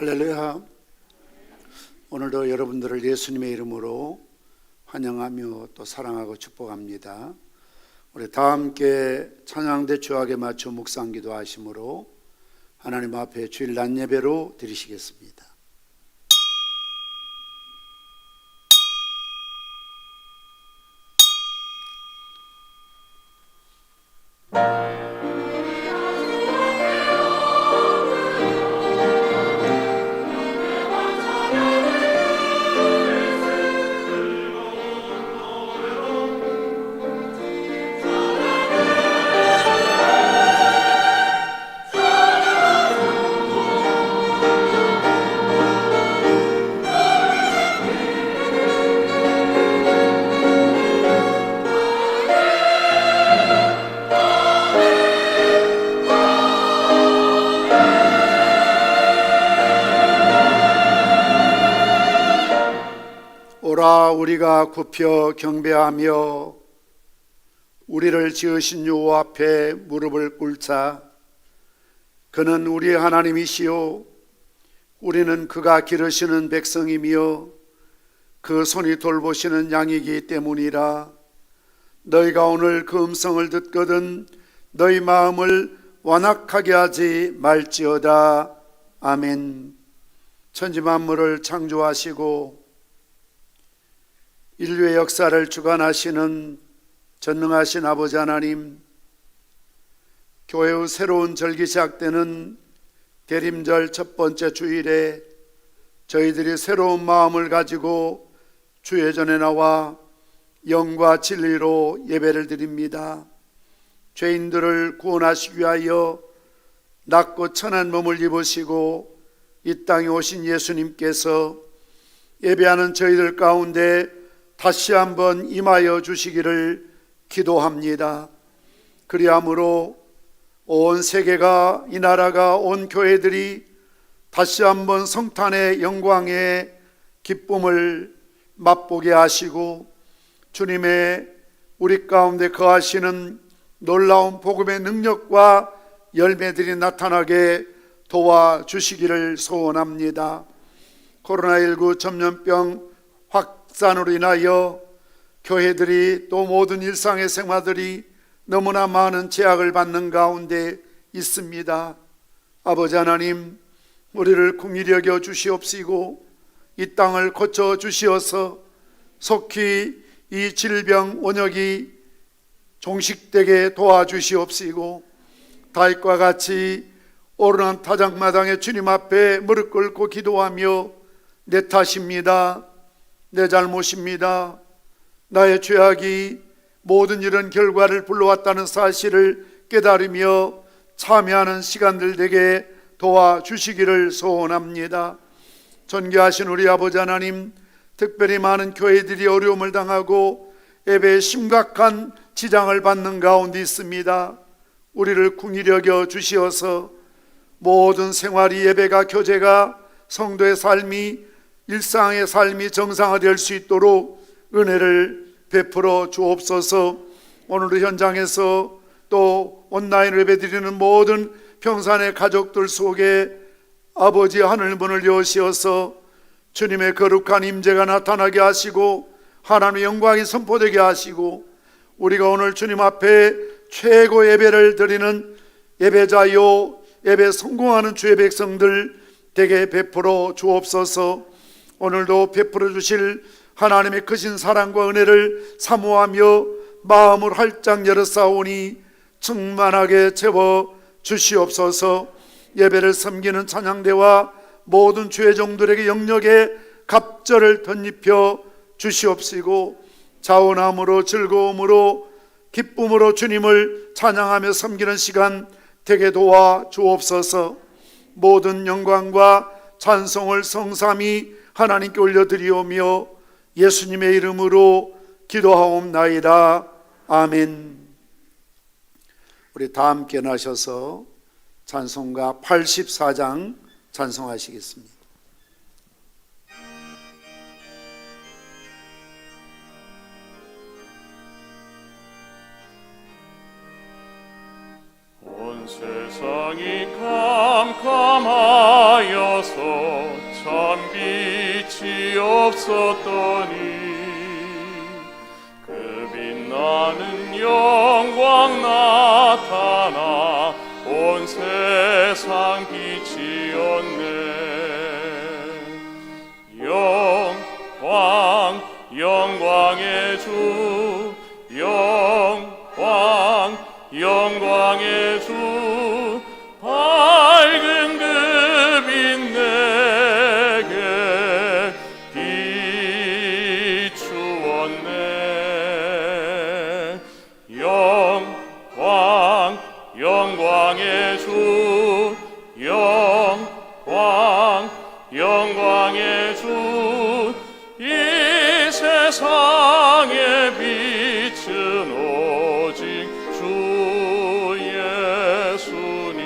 할렐루야. 오늘도 여러분들을 예수님의 이름으로 환영하며 또 사랑하고 축복합니다. 우리 다 함께 찬양대 주악에 맞춰 묵상기도 하심으로 하나님 앞에 주일 낮 예배로 드리시겠습니다. 오라 우리가 굽혀 경배하며 우리를 지으신 여호와 앞에 무릎을 꿇자. 그는 우리의 하나님이시요 우리는 그가 기르시는 백성이며 그 손이 돌보시는 양이기 때문이라. 너희가 오늘 그 음성을 듣거든 너희 마음을 완악하게 하지 말지어다. 아멘. 천지 만물을 창조하시고 인류의 역사를 주관하시는 전능하신 아버지 하나님, 교회의 새로운 절기 시작되는 대림절 첫 번째 주일에 저희들이 새로운 마음을 가지고 주의 전에 나와 영과 진리로 예배를 드립니다. 죄인들을 구원하시기 위하여 낮고 천한 몸을 입으시고 이 땅에 오신 예수님께서 예배하는 저희들 가운데 다시 한번 임하여 주시기를 기도합니다. 그리함으로 온 세계가, 이 나라가, 온 교회들이 다시 한번 성탄의 영광의 기쁨을 맛보게 하시고 주님의 우리 가운데 거하시는 놀라운 복음의 능력과 열매들이 나타나게 도와주시기를 소원합니다. 코로나19 전염병 확산으로 인하여 교회들이 또 모든 일상의 생활들이 너무나 많은 제약을 받는 가운데 있습니다. 아버지 하나님, 우리를 긍휼히 여겨 주시옵시고 이 땅을 고쳐 주시어서 속히 이 질병 원역이 종식되게 도와주시옵시고 다윗과 같이 오르난 타작마당에 주님 앞에 무릎 꿇고 기도하며 내 탓입니다, 내 잘못입니다, 나의 죄악이 모든 이런 결과를 불러왔다는 사실을 깨달으며 참여하는 시간들 되게 도와주시기를 소원합니다. 존귀하신 우리 아버지 하나님, 특별히 많은 교회들이 어려움을 당하고 예배에 심각한 지장을 받는 가운데 있습니다. 우리를 긍휼히 여겨 주시어서 모든 생활이, 예배가, 교제가, 성도의 삶이, 일상의 삶이 정상화될 수 있도록 은혜를 베풀어 주옵소서. 오늘 현장에서 또 온라인으로 예배드리는 모든 평산의 가족들 속에 아버지 하늘문을 여시어서 주님의 거룩한 임재가 나타나게 하시고 하나님의 영광이 선포되게 하시고 우리가 오늘 주님 앞에 최고 예배를 드리는 예배자요 예배 성공하는 주의 백성들 되게 베풀어 주옵소서. 오늘도 베풀어 주실 하나님의 크신 사랑과 은혜를 사모하며 마음을 활짝 열어싸우니 충만하게 채워 주시옵소서. 예배를 섬기는 찬양대와 모든 주의 종들에게 영역에 갑절을 덧입혀 주시옵시고 자원함으로 즐거움으로 기쁨으로 주님을 찬양하며 섬기는 시간 되게 도와 주옵소서. 모든 영광과 찬송을 성삼위 하나님께 올려드리오며 예수님의 이름으로 기도하옵나이다. 아멘. 우리 다 함께 나셔서 찬송가 84장 찬송하시겠습니다. 온 세상이 캄캄하여서 없었더니 그 빛나는 영광 나타나 온 세상 빛이었네. 영광 영광의 주, 영광 영광의 주, 밝은 그 빛 내게 비추었네. 영광 영광의 주, 영광 영광의 주, 이 세상의 빛은 오직 주 예수님.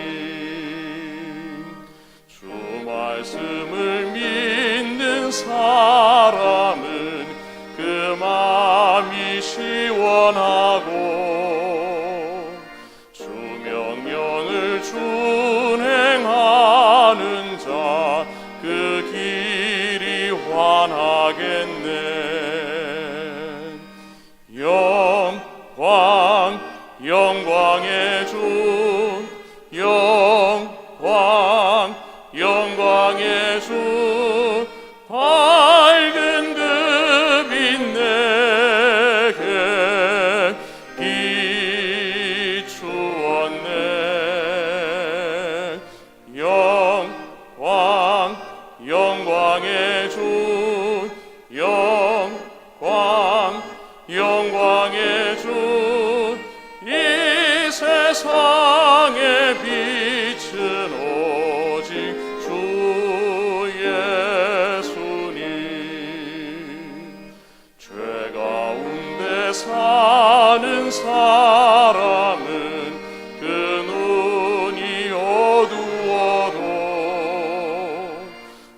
주 말씀을 믿는 사람은 그 마음이 시원하고 주 명령을 준행하는 자 그 길이 환하겠네. 영광 영광의 주, 영광 영광의 주, 밝은 그 빛 내게 비추었네. 영광 영광의 주, 영광 영광의 주, 이 세상의 빛은 오직 주 예수님. 죄 가운데 사는 사람은 그 눈이 어두워도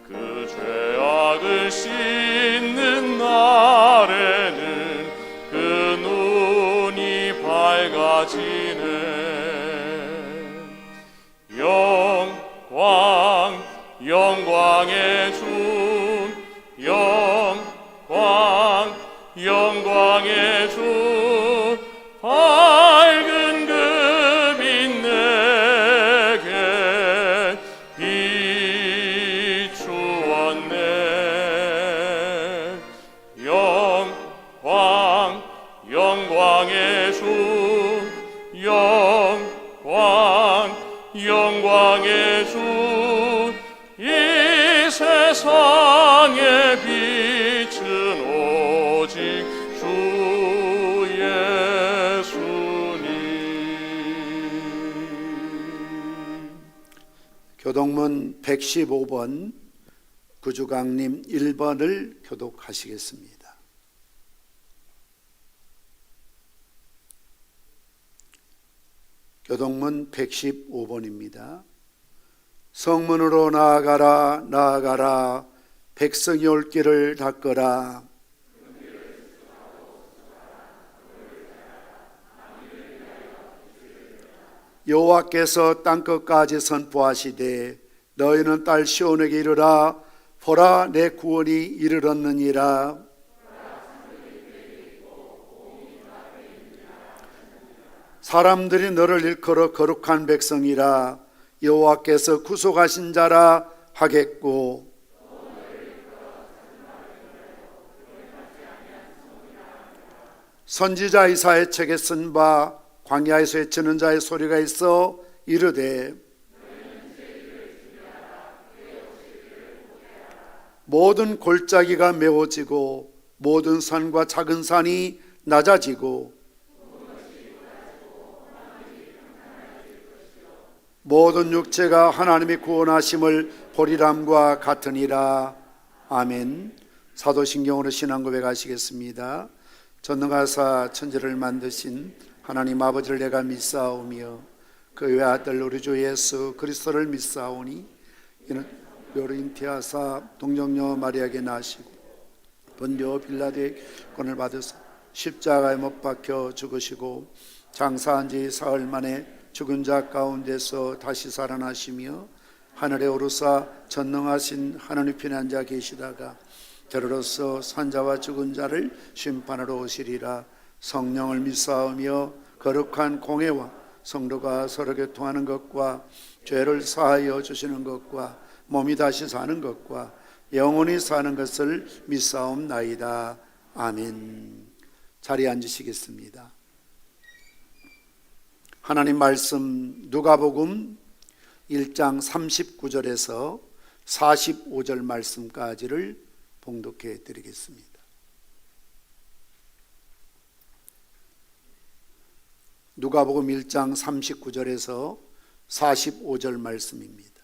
그 죄악을 씻는 날에는 그 눈이 밝아지네. 영광 영광의 주, 영광 영광의 주, 밝은 그 빛 내게 비추었네. 영광 영광의 주, 영광 영광의 주, 이 세상의 빛은 오직 주 예수님. 교독문 115번 구주강림 1번을 교독하시겠습니다. 교독문 115번입니다. 성문으로 나아가라 나아가라, 백성이 올 길을 닦으라. 여호와께서 땅끝까지 선포하시되 너희는 딸 시온에게 이르라. 보라, 내 구원이 이르렀느니라. 사람들이 너를 일컬어 거룩한 백성이라, 여호와께서 구속하신 자라 하겠고, 선지자 이사야 책에 쓴 바 광야에서 외치는 자의 소리가 있어 이르되, 모든 골짜기가 메워지고 모든 산과 작은 산이 낮아지고 모든 육체가 하나님의 구원하심을 보리람과 같으니라. 아멘. 사도신경으로 신앙 고백하시겠습니다. 전능하사 천지를 만드신 하나님 아버지를 내가 믿사오며 그 외아들 우리 주 예수 그리스도를 믿사오니, 이는 묘로 잉태하사 동정녀 마리아에게 나시고 본디오 빌라도의 권을 받으사 십자가에 못 박혀 죽으시고 장사한 지 사흘 만에 죽은 자 가운데서 다시 살아나시며 하늘에 오르사 전능하신 하나님 편에 앉아 계시다가 저로서 산자와 죽은 자를 심판하러 오시리라. 성령을 믿사오며 거룩한 공회와 성도가 서로 교통하는 것과 죄를 사하여 주시는 것과 몸이 다시 사는 것과 영원히 사는 것을 믿사옵나이다. 아멘. 자리에 앉으시겠습니다. 하나님 말씀 누가복음 1장 39절에서 45절 말씀까지를 봉독해 드리겠습니다. 누가복음 1장 39절에서 45절 말씀입니다.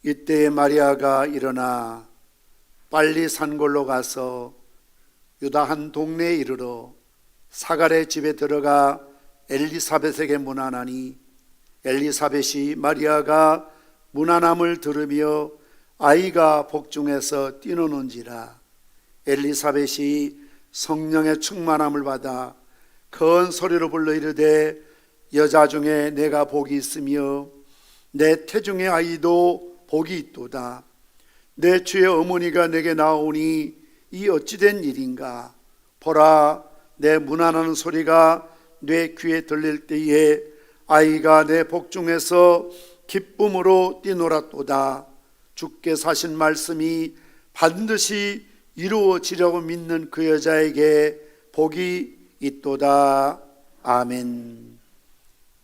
이때 마리아가 일어나 빨리 산골로 가서 유다 한 동네에 이르러 사갈의 집에 들어가 엘리사벳에게 문안하니 엘리사벳이 마리아가 문안함을 들으며 아이가 복중에서 뛰노는지라. 엘리사벳이 성령의 충만함을 받아 큰 소리로 불러 이르되 여자 중에 내가 복이 있으며 내 태중의 아이도 복이 있도다. 내 주의 어머니가 내게 나오니 이 어찌된 일인가. 보라, 내 문안하는 소리가 내 귀에 들릴 때에 아이가 내 복중에서 기쁨으로 뛰놀았도다. 주께 사신 말씀이 반드시 이루어지려고 믿는 그 여자에게 복이 있도다. 아멘.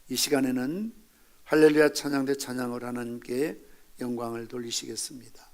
이 시간에는 할렐루야 찬양대 찬양을 하나님께 영광을 돌리시겠습니다.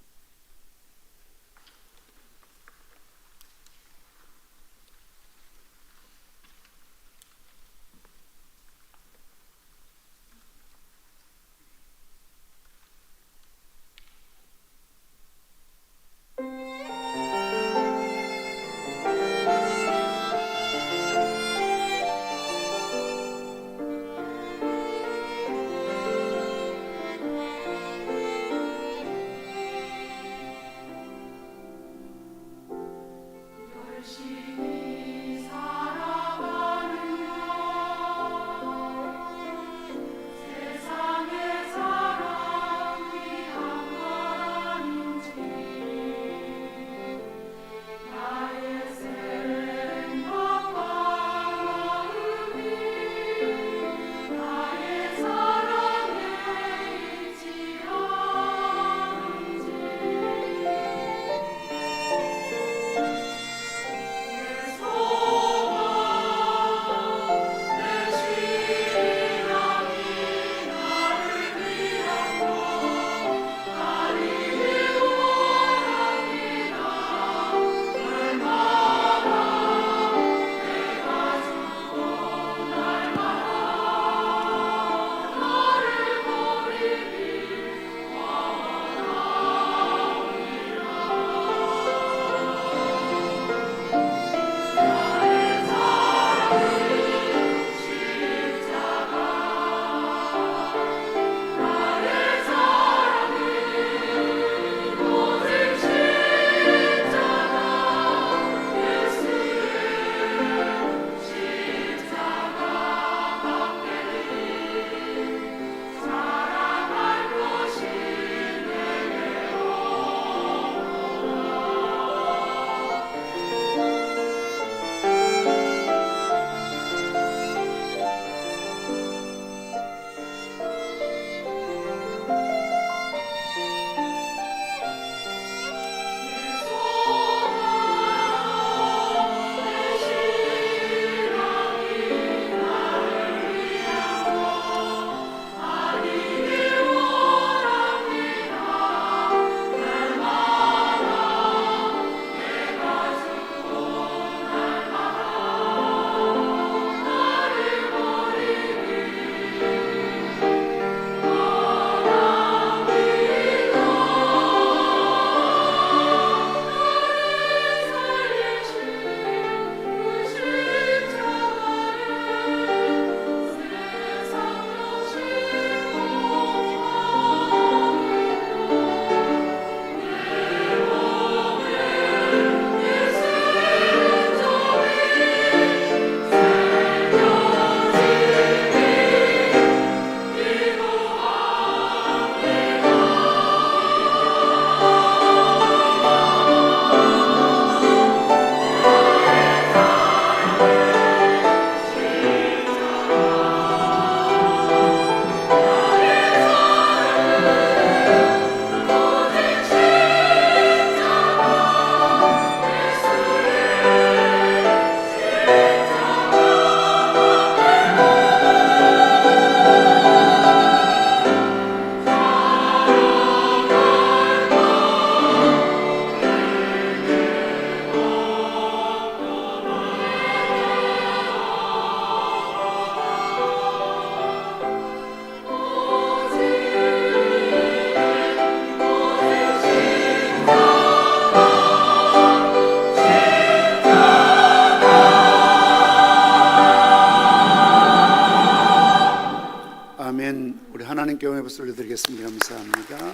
올려드리겠습니다. 감사합니다.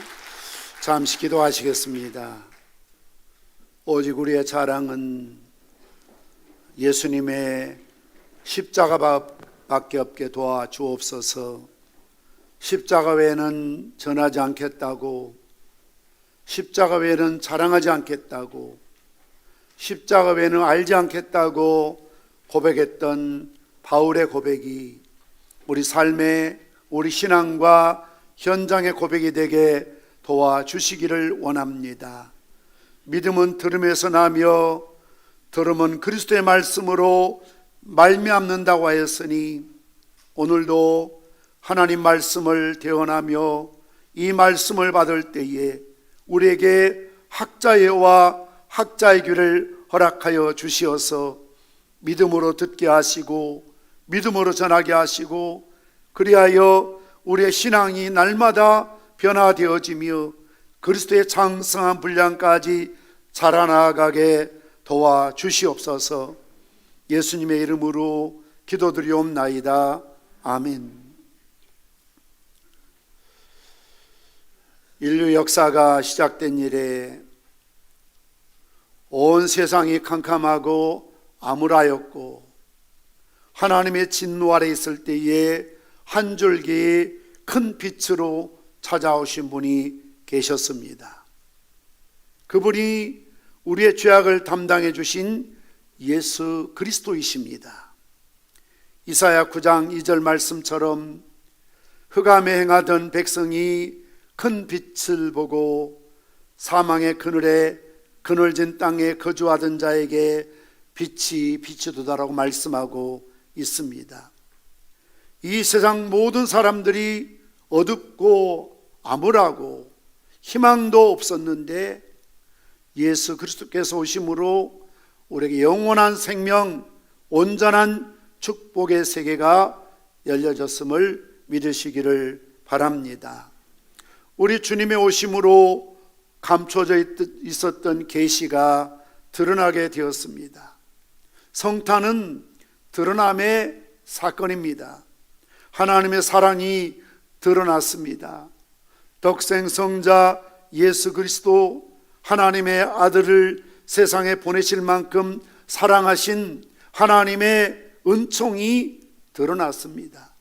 잠시 기도하시겠습니다. 오직 우리의 자랑은 예수님의 십자가밖에 없게 도와주옵소서. 십자가 외에는 전하지 않겠다고, 십자가 외에는 자랑하지 않겠다고, 십자가 외에는 알지 않겠다고 고백했던 바울의 고백이 우리 삶의, 우리 신앙과 현장의 고백이 되게 도와주시기를 원합니다. 믿음은 들음에서 나며 들음은 그리스도의 말씀으로 말미암는다고 하였으니 오늘도 하나님 말씀을 대언하며 이 말씀을 받을 때에 우리에게 학자의 와 학자의 귀를 허락하여 주시어서 믿음으로 듣게 하시고 믿음으로 전하게 하시고 그리하여 우리의 신앙이 날마다 변화되어지며 그리스도의 장성한 분량까지 자라나가게 도와주시옵소서. 예수님의 이름으로 기도드리옵나이다. 아멘. 인류 역사가 시작된 이래 온 세상이 캄캄하고 암울하였고 하나님의 진노 아래 있을 때에 한 줄기 큰 빛으로 찾아오신 분이 계셨습니다. 그분이 우리의 죄악을 담당해 주신 예수 그리스도이십니다. 이사야 9장 2절 말씀처럼 흑암에 행하던 백성이 큰 빛을 보고 사망의 그늘에 그늘진 땅에 거주하던 자에게 빛이 비추도다라고 말씀하고 있습니다. 이 세상 모든 사람들이 어둡고 암울하고 희망도 없었는데 예수 그리스도께서 오심으로 우리에게 영원한 생명, 온전한 축복의 세계가 열려졌음을 믿으시기를 바랍니다. 우리 주님의 오심으로 감춰져 있었던 계시가 드러나게 되었습니다. 성탄은 드러남의 사건입니다. 하나님의 사랑이 드러났습니다. 덕생성자 예수 그리스도 하나님의 아들을 세상에 보내실 만큼 사랑하신 하나님의 은총이 드러났습니다.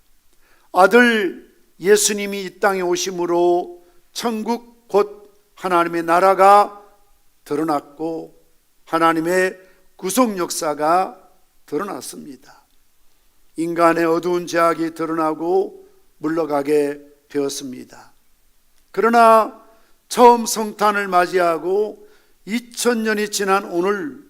아들 예수님이 이 땅에 오심으로 천국 곧 하나님의 나라가 드러났고 하나님의 구속 역사가 드러났습니다. 인간의 어두운 죄악이 드러나고 물러가게 되었습니다. 그러나 처음 성탄을 맞이하고 2000년이 지난 오늘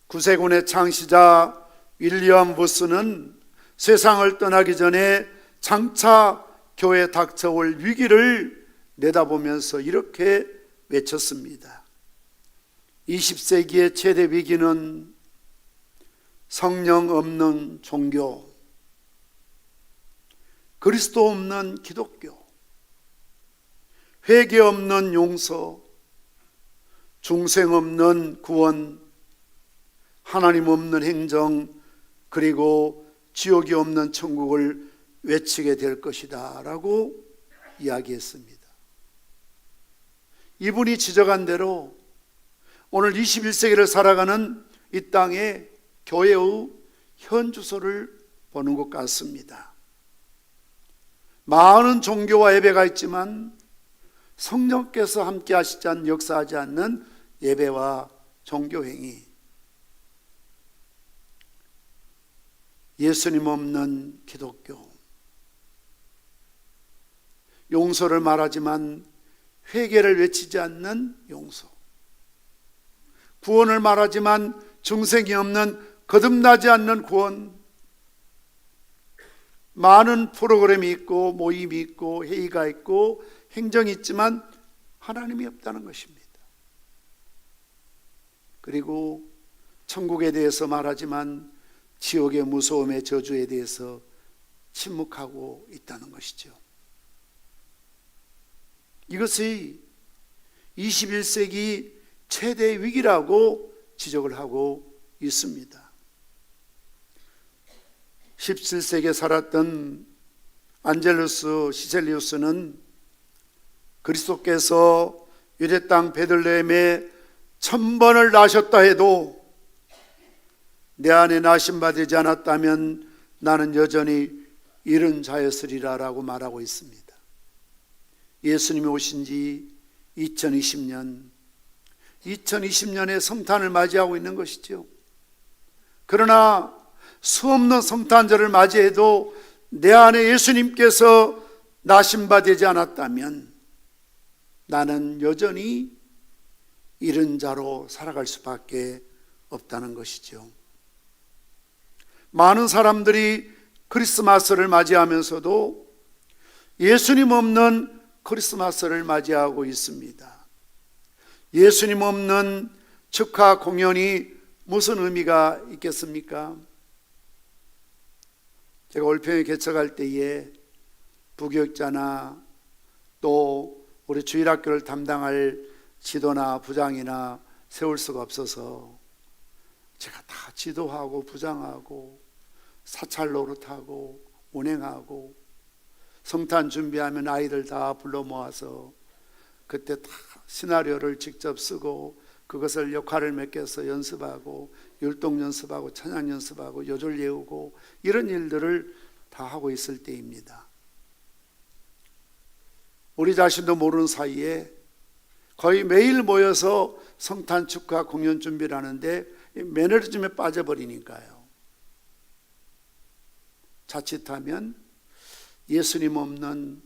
구세군의 창시자 윌리엄 부스는 세상을 떠나기 전에 장차 교회에 닥쳐올 위기를 내다보면서 이렇게 외쳤습니다. 20세기의 최대 위기는 성령 없는 종교, 그리스도 없는 기독교, 회개 없는 용서, 중생 없는 구원, 하나님 없는 행정, 그리고 지옥이 없는 천국을 외치게 될 것이다 라고 이야기했습니다. 이분이 지적한 대로 오늘 21세기를 살아가는 이 땅에 교회의 현주소를 보는 것 같습니다. 많은 종교와 예배가 있지만 성령께서 함께 하시지 않는, 역사하지 않는 예배와 종교행위, 예수님 없는 기독교, 용서를 말하지만 회개를 외치지 않는 용서, 구원을 말하지만 중생이 없는 거듭나지 않는 구원, 많은 프로그램이 있고 모임이 있고 회의가 있고 행정이 있지만 하나님이 없다는 것입니다. 그리고 천국에 대해서 말하지만 지옥의 무서움의 저주에 대해서 침묵하고 있다는 것이죠. 이것이 21세기 최대 위기라고 지적을 하고 있습니다. 17세기에 살았던 안젤루스 시셀리우스는 그리스도께서 유대 땅 베들레헴에 1000번을 나셨다 해도 내 안에 나심바 되지 않았다면 나는 여전히 이른 자였으리라 라고 말하고 있습니다. 예수님이 오신 지 2020년에 성탄을 맞이하고 있는 것이죠. 그러나 수없는 성탄절을 맞이해도 내 안에 예수님께서 나심바 되지 않았다면 나는 여전히 이른 자로 살아갈 수밖에 없다는 것이죠. 많은 사람들이 크리스마스를 맞이하면서도 예수님 없는 크리스마스를 맞이하고 있습니다. 예수님 없는 축하 공연이 무슨 의미가 있겠습니까? 제가 올평에 개척할 때에 부교육자나 또 우리 주일학교를 담당할 지도나 부장이나 세울 수가 없어서 제가 다 지도하고 부장하고 사찰 노릇하고 운행하고 성탄 준비하면 아이들 다 불러 모아서 그때 다 시나리오를 직접 쓰고 그것을 역할을 맡겨서 연습하고 율동 연습하고 찬양 연습하고 요절 외우고 이런 일들을 다 하고 있을 때입니다. 우리 자신도 모르는 사이에 거의 매일 모여서 성탄 축하 공연 준비를 하는데 매너리즘에 빠져버리니까요. 자칫하면 예수님 없는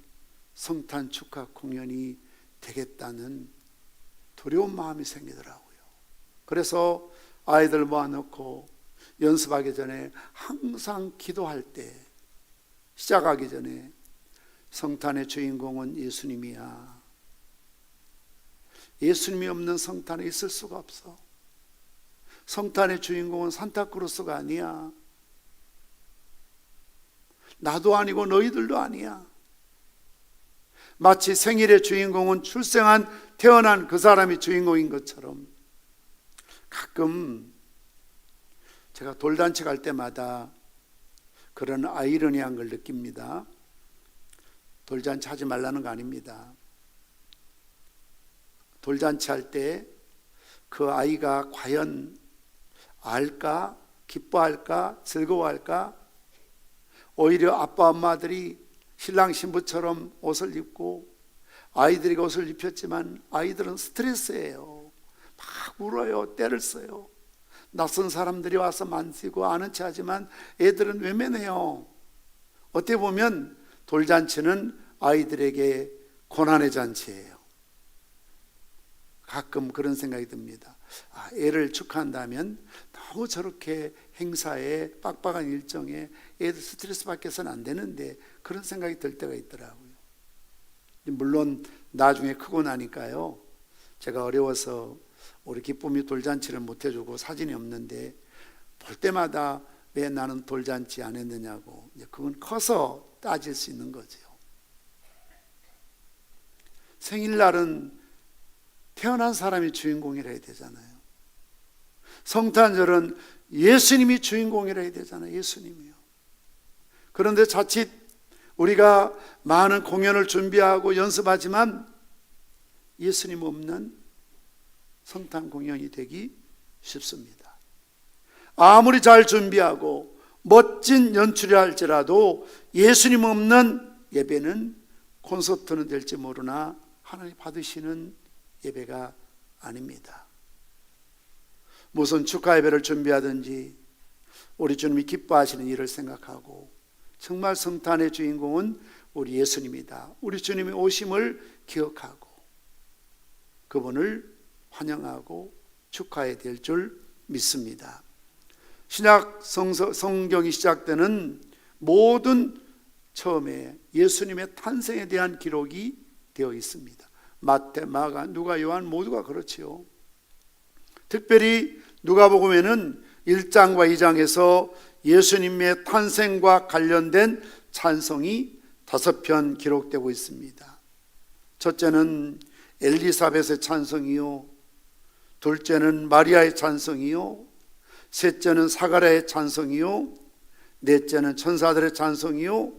성탄 축하 공연이 되겠다는 두려운 마음이 생기더라고요. 그래서 아이들 모아놓고 연습하기 전에 항상 기도할 때 시작하기 전에 성탄의 주인공은 예수님이야. 예수님이 없는 성탄에 있을 수가 없어. 성탄의 주인공은 산타크로스가 아니야. 나도 아니고 너희들도 아니야. 마치 생일의 주인공은 태어난 그 사람이 주인공인 것처럼 가끔 제가 돌잔치 갈 때마다 그런 아이러니한 걸 느낍니다. 돌잔치 하지 말라는 거 아닙니다. 돌잔치 할 때 그 아이가 과연 알까? 기뻐할까? 즐거워할까? 오히려 아빠 엄마들이 신랑 신부처럼 옷을 입고 아이들이 옷을 입혔지만 아이들은 스트레스예요. 막 울어요. 떼를 써요. 낯선 사람들이 와서 만지고 아는 체 하지만 애들은 외면해요. 어떻게 보면 돌잔치는 아이들에게 고난의 잔치예요. 가끔 그런 생각이 듭니다. 애를 축하한다면 너무 저렇게 행사에 빡빡한 일정에 애들 스트레스 받게서는 안 되는데 그런 생각이 들 때가 있더라고요. 물론 나중에 크고 나니까요. 제가 어려워서 우리 기쁨이 돌잔치를 못 해주고 사진이 없는데 볼 때마다 왜 나는 돌잔치 안 했느냐고. 그건 커서 따질 수 있는 거죠. 생일날은 태어난 사람이 주인공이라 해야 되잖아요. 성탄절은 예수님이 주인공이라 해야 되잖아요. 예수님이요. 그런데 자칫 우리가 많은 공연을 준비하고 연습하지만 예수님 없는 성탄 공연이 되기 쉽습니다. 아무리 잘 준비하고 멋진 연출이 할지라도 예수님 없는 예배는 콘서트는 될지 모르나 하나님 받으시는 예배가 아닙니다. 무슨 축하 예배를 준비하든지 우리 주님이 기뻐하시는 일을 생각하고 정말 성탄의 주인공은 우리 예수님이다. 우리 주님의 오심을 기억하고 그분을 환영하고 축하해야 될 줄 믿습니다. 신약 성경이 시작되는 모든 처음에 예수님의 탄생에 대한 기록이 되어 있습니다. 마태, 마가, 누가, 요한 모두가 그렇지요. 특별히 누가복음에는 1장과 2장에서 예수님의 탄생과 관련된 찬송이 5편 기록되고 있습니다. 첫째는 엘리사벳의 찬송이요, 둘째는 마리아의 찬송이요, 셋째는 사가랴의 찬송이요, 넷째는 천사들의 찬송이요,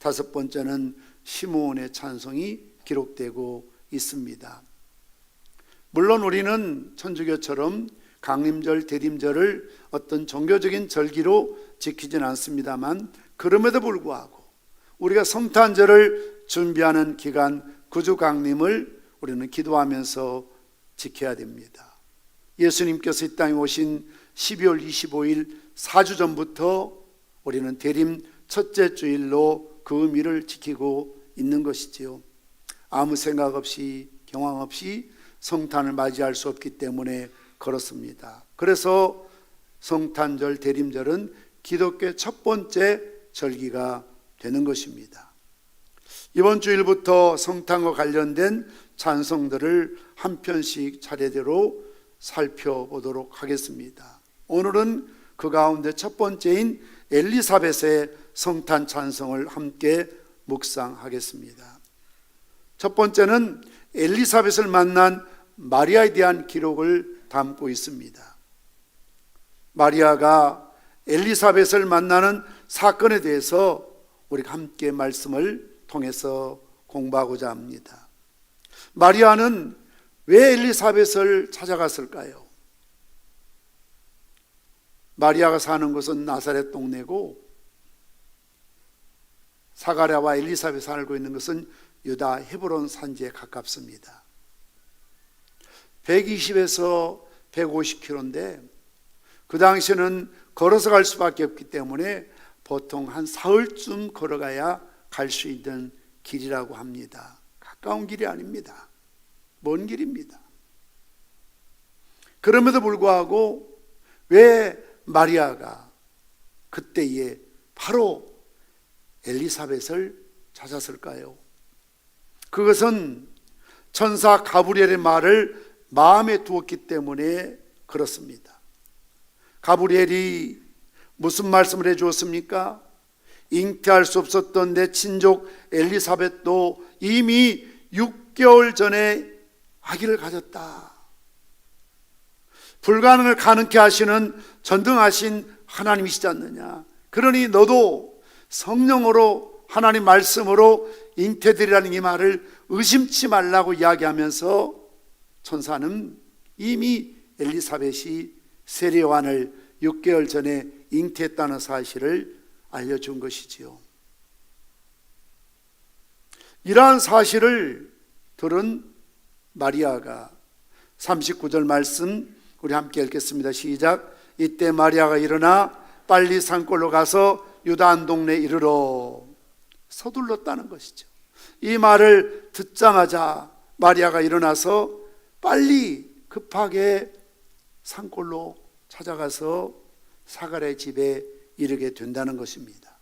다섯 번째는 시므온의 찬송이 기록되고 있습니다. 물론 우리는 천주교처럼 강림절, 대림절을 어떤 종교적인 절기로 지키진 않습니다만, 그럼에도 불구하고 우리가 성탄절을 준비하는 기간 구주강림을 우리는 기도하면서 지켜야 됩니다. 예수님께서 이 땅에 오신 12월 25일 4주 전부터 우리는 대림 첫째 주일로 그 의미를 지키고 있는 것이지요. 아무 생각 없이 경황 없이 성탄을 맞이할 수 없기 때문에 그렇습니다. 그래서 성탄절, 대림절은 기독교의 첫 번째 절기가 되는 것입니다. 이번 주일부터 성탄과 관련된 찬송들을 한 편씩 차례대로 살펴보도록 하겠습니다. 오늘은 그 가운데 첫 번째인 엘리사벳의 성탄 찬송을 함께 묵상하겠습니다. 첫 번째는 엘리사벳을 만난 마리아에 대한 기록을 담고 있습니다. 마리아가 엘리사벳을 만나는 사건에 대해서 우리가 함께 말씀을 통해서 공부하고자 합니다. 마리아는 왜 엘리사벳을 찾아갔을까요? 마리아가 사는 곳은 나사렛 동네고, 사가랴와 엘리사벳이 살고 있는 것은 유다 헤브론 산지에 가깝습니다. 120에서 150km인데 그 당시에는 걸어서 갈 수밖에 없기 때문에 보통 한 사흘쯤 걸어가야 갈 수 있는 길이라고 합니다. 가까운 길이 아닙니다. 먼 길입니다. 그럼에도 불구하고 왜 마리아가 그때에 바로 엘리사벳을 찾았을까요? 그것은 천사 가브리엘의 말을 마음에 두었기 때문에 그렇습니다. 가브리엘이 무슨 말씀을 해주었습니까? 잉태할 수 없었던 내 친족 엘리사벳도 이미 6개월 전에 아기를 가졌다. 불가능을 가능케 하시는 전능하신 하나님이시지 않느냐. 그러니 너도 성령으로 하나님 말씀으로 잉태되리라는 이 말을 의심치 말라고 이야기하면서 천사는 이미 엘리사벳이 세례요한을 6개월 전에 잉태했다는 사실을 알려준 것이지요. 이러한 사실을 들은 마리아가 39절 말씀 우리 함께 읽겠습니다. 시작. 이때 마리아가 일어나 빨리 산골로 가서 유다 한 동네에 이르러. 서둘렀다는 것이죠. 이 말을 듣자마자 마리아가 일어나서 빨리 급하게 산골로 찾아가서 사가랴의 집에 이르게 된다는 것입니다.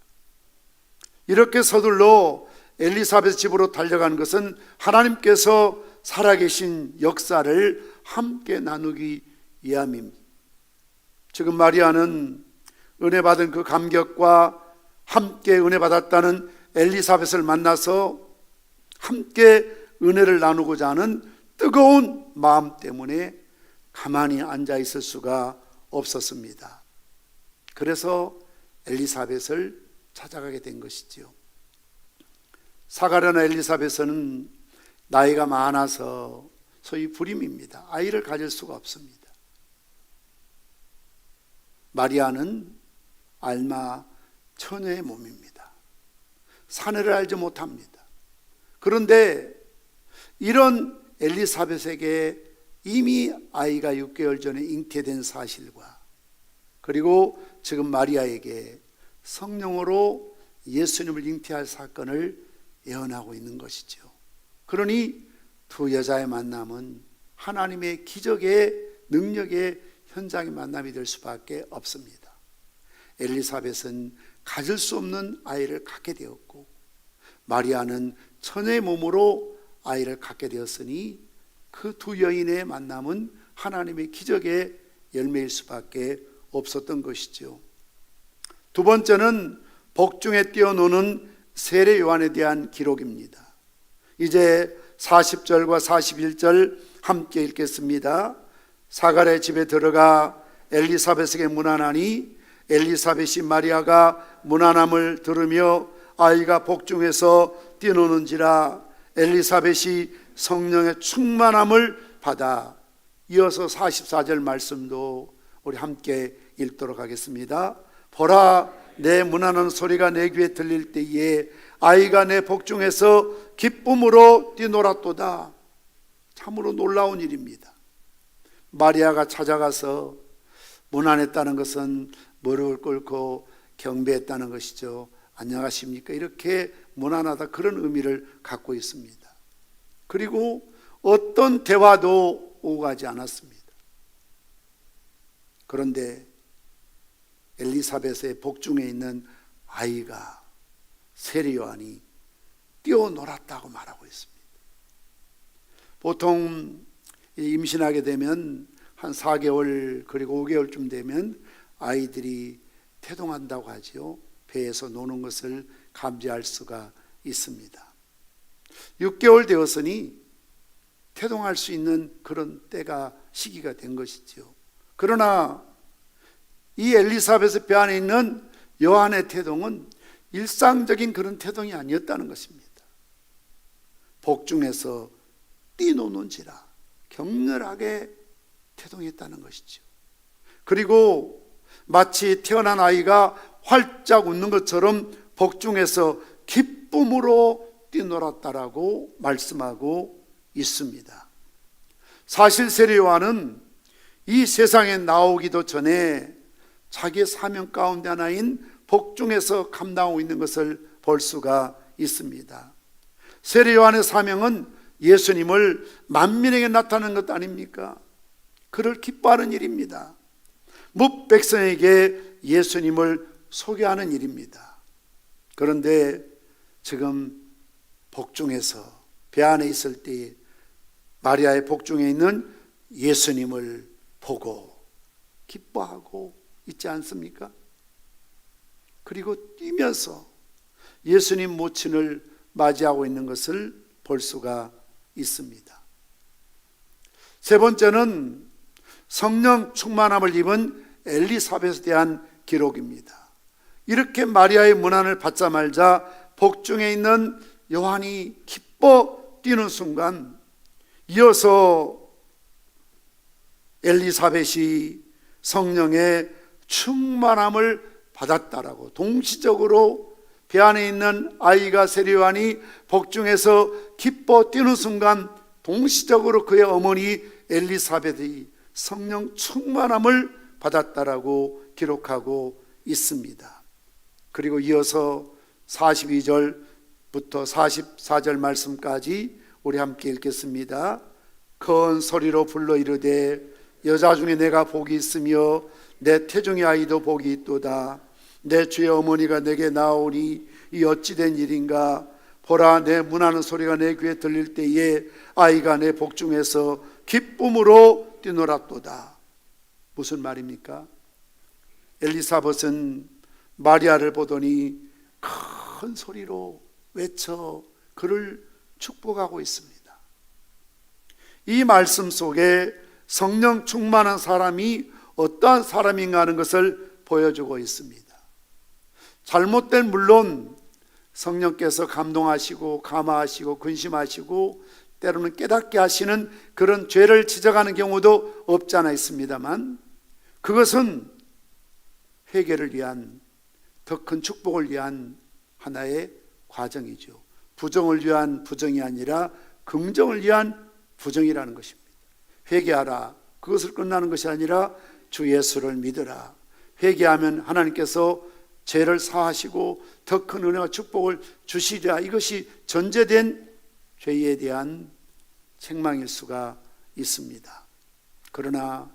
이렇게 서둘러 엘리사벳 집으로 달려간 것은 하나님께서 살아계신 역사를 함께 나누기 위함입니다. 지금 마리아는 은혜 받은 그 감격과 함께 은혜 받았다는 엘리사벳을 만나서 함께 은혜를 나누고자 하는 뜨거운 마음 때문에 가만히 앉아 있을 수가 없었습니다. 그래서 엘리사벳을 찾아가게 된 것이지요. 사가랴나 엘리사벳은 나이가 많아서 소위 불임입니다. 아이를 가질 수가 없습니다. 마리아는 알마 처녀의 몸입니다. 사내를 알지 못합니다. 그런데 이런 엘리사벳에게 이미 아이가 6개월 전에 잉태된 사실과 그리고 지금 마리아에게 성령으로 예수님을 잉태할 사건을 예언하고 있는 것이죠. 그러니 두 여자의 만남은 하나님의 기적의 능력의 현장의 만남이 될 수밖에 없습니다. 엘리사벳은 가질 수 없는 아이를 갖게 되었고 마리아는 처녀의 몸으로 아이를 갖게 되었으니 그 두 여인의 만남은 하나님의 기적의 열매일 수밖에 없었던 것이죠. 두 번째는 복중에 뛰어노는 세례 요한에 대한 기록입니다. 이제 40절과 41절 함께 읽겠습니다. 사가랴의 집에 들어가 엘리사벳에게 문안하니 엘리사벳이 마리아가 문안함을 들으며 아이가 복중에서 뛰노는지라 엘리사벳이 성령의 충만함을 받아. 이어서 44절 말씀도 우리 함께 읽도록 하겠습니다. 보라, 내 문하는 소리가 내 귀에 들릴 때에 아이가 내 복중에서 기쁨으로 뛰놀았도다. 참으로 놀라운 일입니다. 마리아가 찾아가서 문안했다는 것은 무릎을 꿇고 경배했다는 것이죠. 안녕하십니까? 이렇게 문안하다, 그런 의미를 갖고 있습니다. 그리고 어떤 대화도 오가지 않았습니다. 그런데 엘리사벳의 복중에 있는 아이가, 세례요한이 뛰어놀았다고 말하고 있습니다. 보통 임신하게 되면 한 4개월 그리고 5개월쯤 되면 아이들이 태동한다고 하지요. 배에서 노는 것을 감지할 수가 있습니다. 6개월 되었으니 태동할 수 있는 그런 때가, 시기가 된 것이죠. 그러나 이 엘리사벳의 배 안에 있는 요한의 태동은 일상적인 그런 태동이 아니었다는 것입니다. 복중에서 뛰노는지라 격렬하게 태동했다는 것이죠. 그리고 마치 태어난 아이가 활짝 웃는 것처럼 복중에서 기쁨으로 뛰놀았다라고 말씀하고 있습니다. 사실 세례 요한은 이 세상에 나오기도 전에 자기의 사명 가운데 하나인 복중에서 감당하고 있는 것을 볼 수가 있습니다. 세례 요한의 사명은 예수님을 만민에게 나타내는 것 아닙니까? 그를 기뻐하는 일입니다. 뭇 백성에게 예수님을 소개하는 일입니다. 그런데 지금 복중에서 배 안에 있을 때 마리아의 복중에 있는 예수님을 보고 기뻐하고 있지 않습니까? 그리고 뛰면서 예수님 모친을 맞이하고 있는 것을 볼 수가 있습니다. 세 번째는 성령 충만함을 입은 엘리사벳에 대한 기록입니다. 이렇게 마리아의 문안을 받자마자 복중에 있는 요한이 기뻐 뛰는 순간 이어서 엘리사벳이 성령의 충만함을 받았다라고, 동시적으로 배 안에 있는 아이가 세례 요한이 복중에서 기뻐 뛰는 순간 동시적으로 그의 어머니 엘리사벳이 성령 충만함을 받았다라고 기록하고 있습니다. 그리고 이어서 42절부터 44절 말씀까지 우리 함께 읽겠습니다. 큰 소리로 불러 이르되 여자 중에 내가 복이 있으며 내 태중의 아이도 복이 있도다. 내 주의 어머니가 내게 나오니 이 어찌된 일인가. 보라, 내 문하는 소리가 내 귀에 들릴 때에 아이가 내 복중에서 기쁨으로 뛰놀았도다. 무슨 말입니까? 엘리사벳은 마리아를 보더니 큰 소리로 외쳐 그를 축복하고 있습니다. 이 말씀 속에 성령 충만한 사람이 어떠한 사람인가 하는 것을 보여주고 있습니다. 잘못된, 물론 성령께서 감동하시고 감화하시고 근심하시고 때로는 깨닫게 하시는 그런 죄를 지적하는 경우도 없지 않아 있습니다만, 그것은 회개를 위한, 더 큰 축복을 위한 하나의 과정이죠. 부정을 위한 부정이 아니라 긍정을 위한 부정이라는 것입니다. 회개하라, 그것을 끝나는 것이 아니라 주 예수를 믿으라. 회개하면 하나님께서 죄를 사하시고 더 큰 은혜와 축복을 주시리라. 이것이 전제된 죄에 대한 책망일 수가 있습니다. 그러나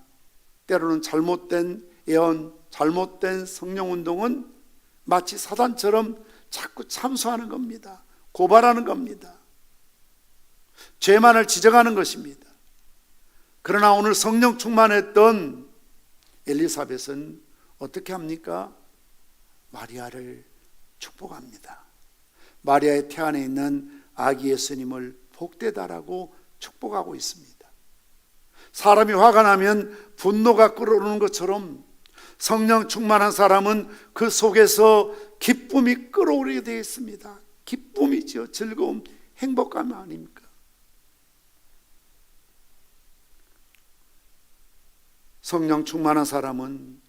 때로는 잘못된 예언, 잘못된 성령운동은 마치 사단처럼 자꾸 참소하는 겁니다. 고발하는 겁니다. 죄만을 지적하는 것입니다. 그러나 오늘 성령 충만했던 엘리사벳은 어떻게 합니까? 마리아를 축복합니다. 마리아의 태 안에 있는 아기 예수님을 복되다라고 축복하고 있습니다. 사람이 화가 나면 분노가 끓어오르는 것처럼 성령 충만한 사람은 그 속에서 기쁨이 끓어오르게 되어 있습니다. 기쁨이죠. 즐거움, 행복감 아닙니까? 성령 충만한 사람은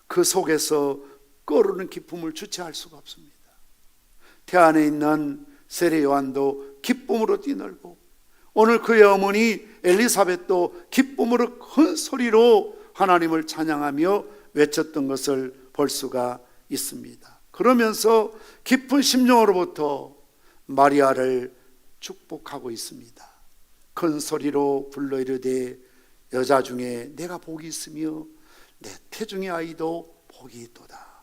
그 속에서 끓어오르는 기쁨을 주체할 수가 없습니다. 태안에 있는 세례 요한도 기쁨으로 뛰놀고, 오늘 그의 어머니 엘리사벳도 기쁨으로 큰 소리로 하나님을 찬양하며 외쳤던 것을 볼 수가 있습니다. 그러면서 깊은 심령으로부터 마리아를 축복하고 있습니다. 큰 소리로 불러 이르되 여자 중에 내가 복이 있으며 내 태중의 아이도 복이 있도다.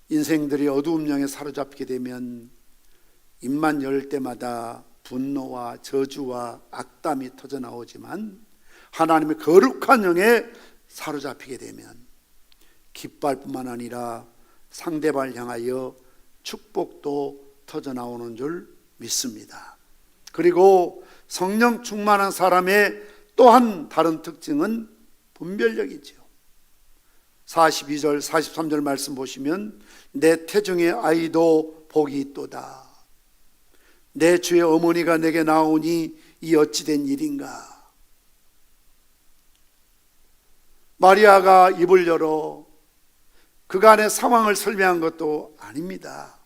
인생들이 어두운 영에 사로잡히게 되면 입만 열 때마다 분노와 저주와 악담이 터져나오지만, 하나님의 거룩한 영에 사로잡히게 되면 기뻐할 뿐만 아니라 상대방을 향하여 축복도 터져나오는 줄 믿습니다. 그리고 성령 충만한 사람의 또한 다른 특징은 분별력이죠. 42절 43절 말씀 보시면 내 태중의 아이도 복이 있도다. 내 주의 어머니가 내게 나오니 이 어찌된 일인가. 마리아가 입을 열어 그간의 상황을 설명한 것도 아닙니다.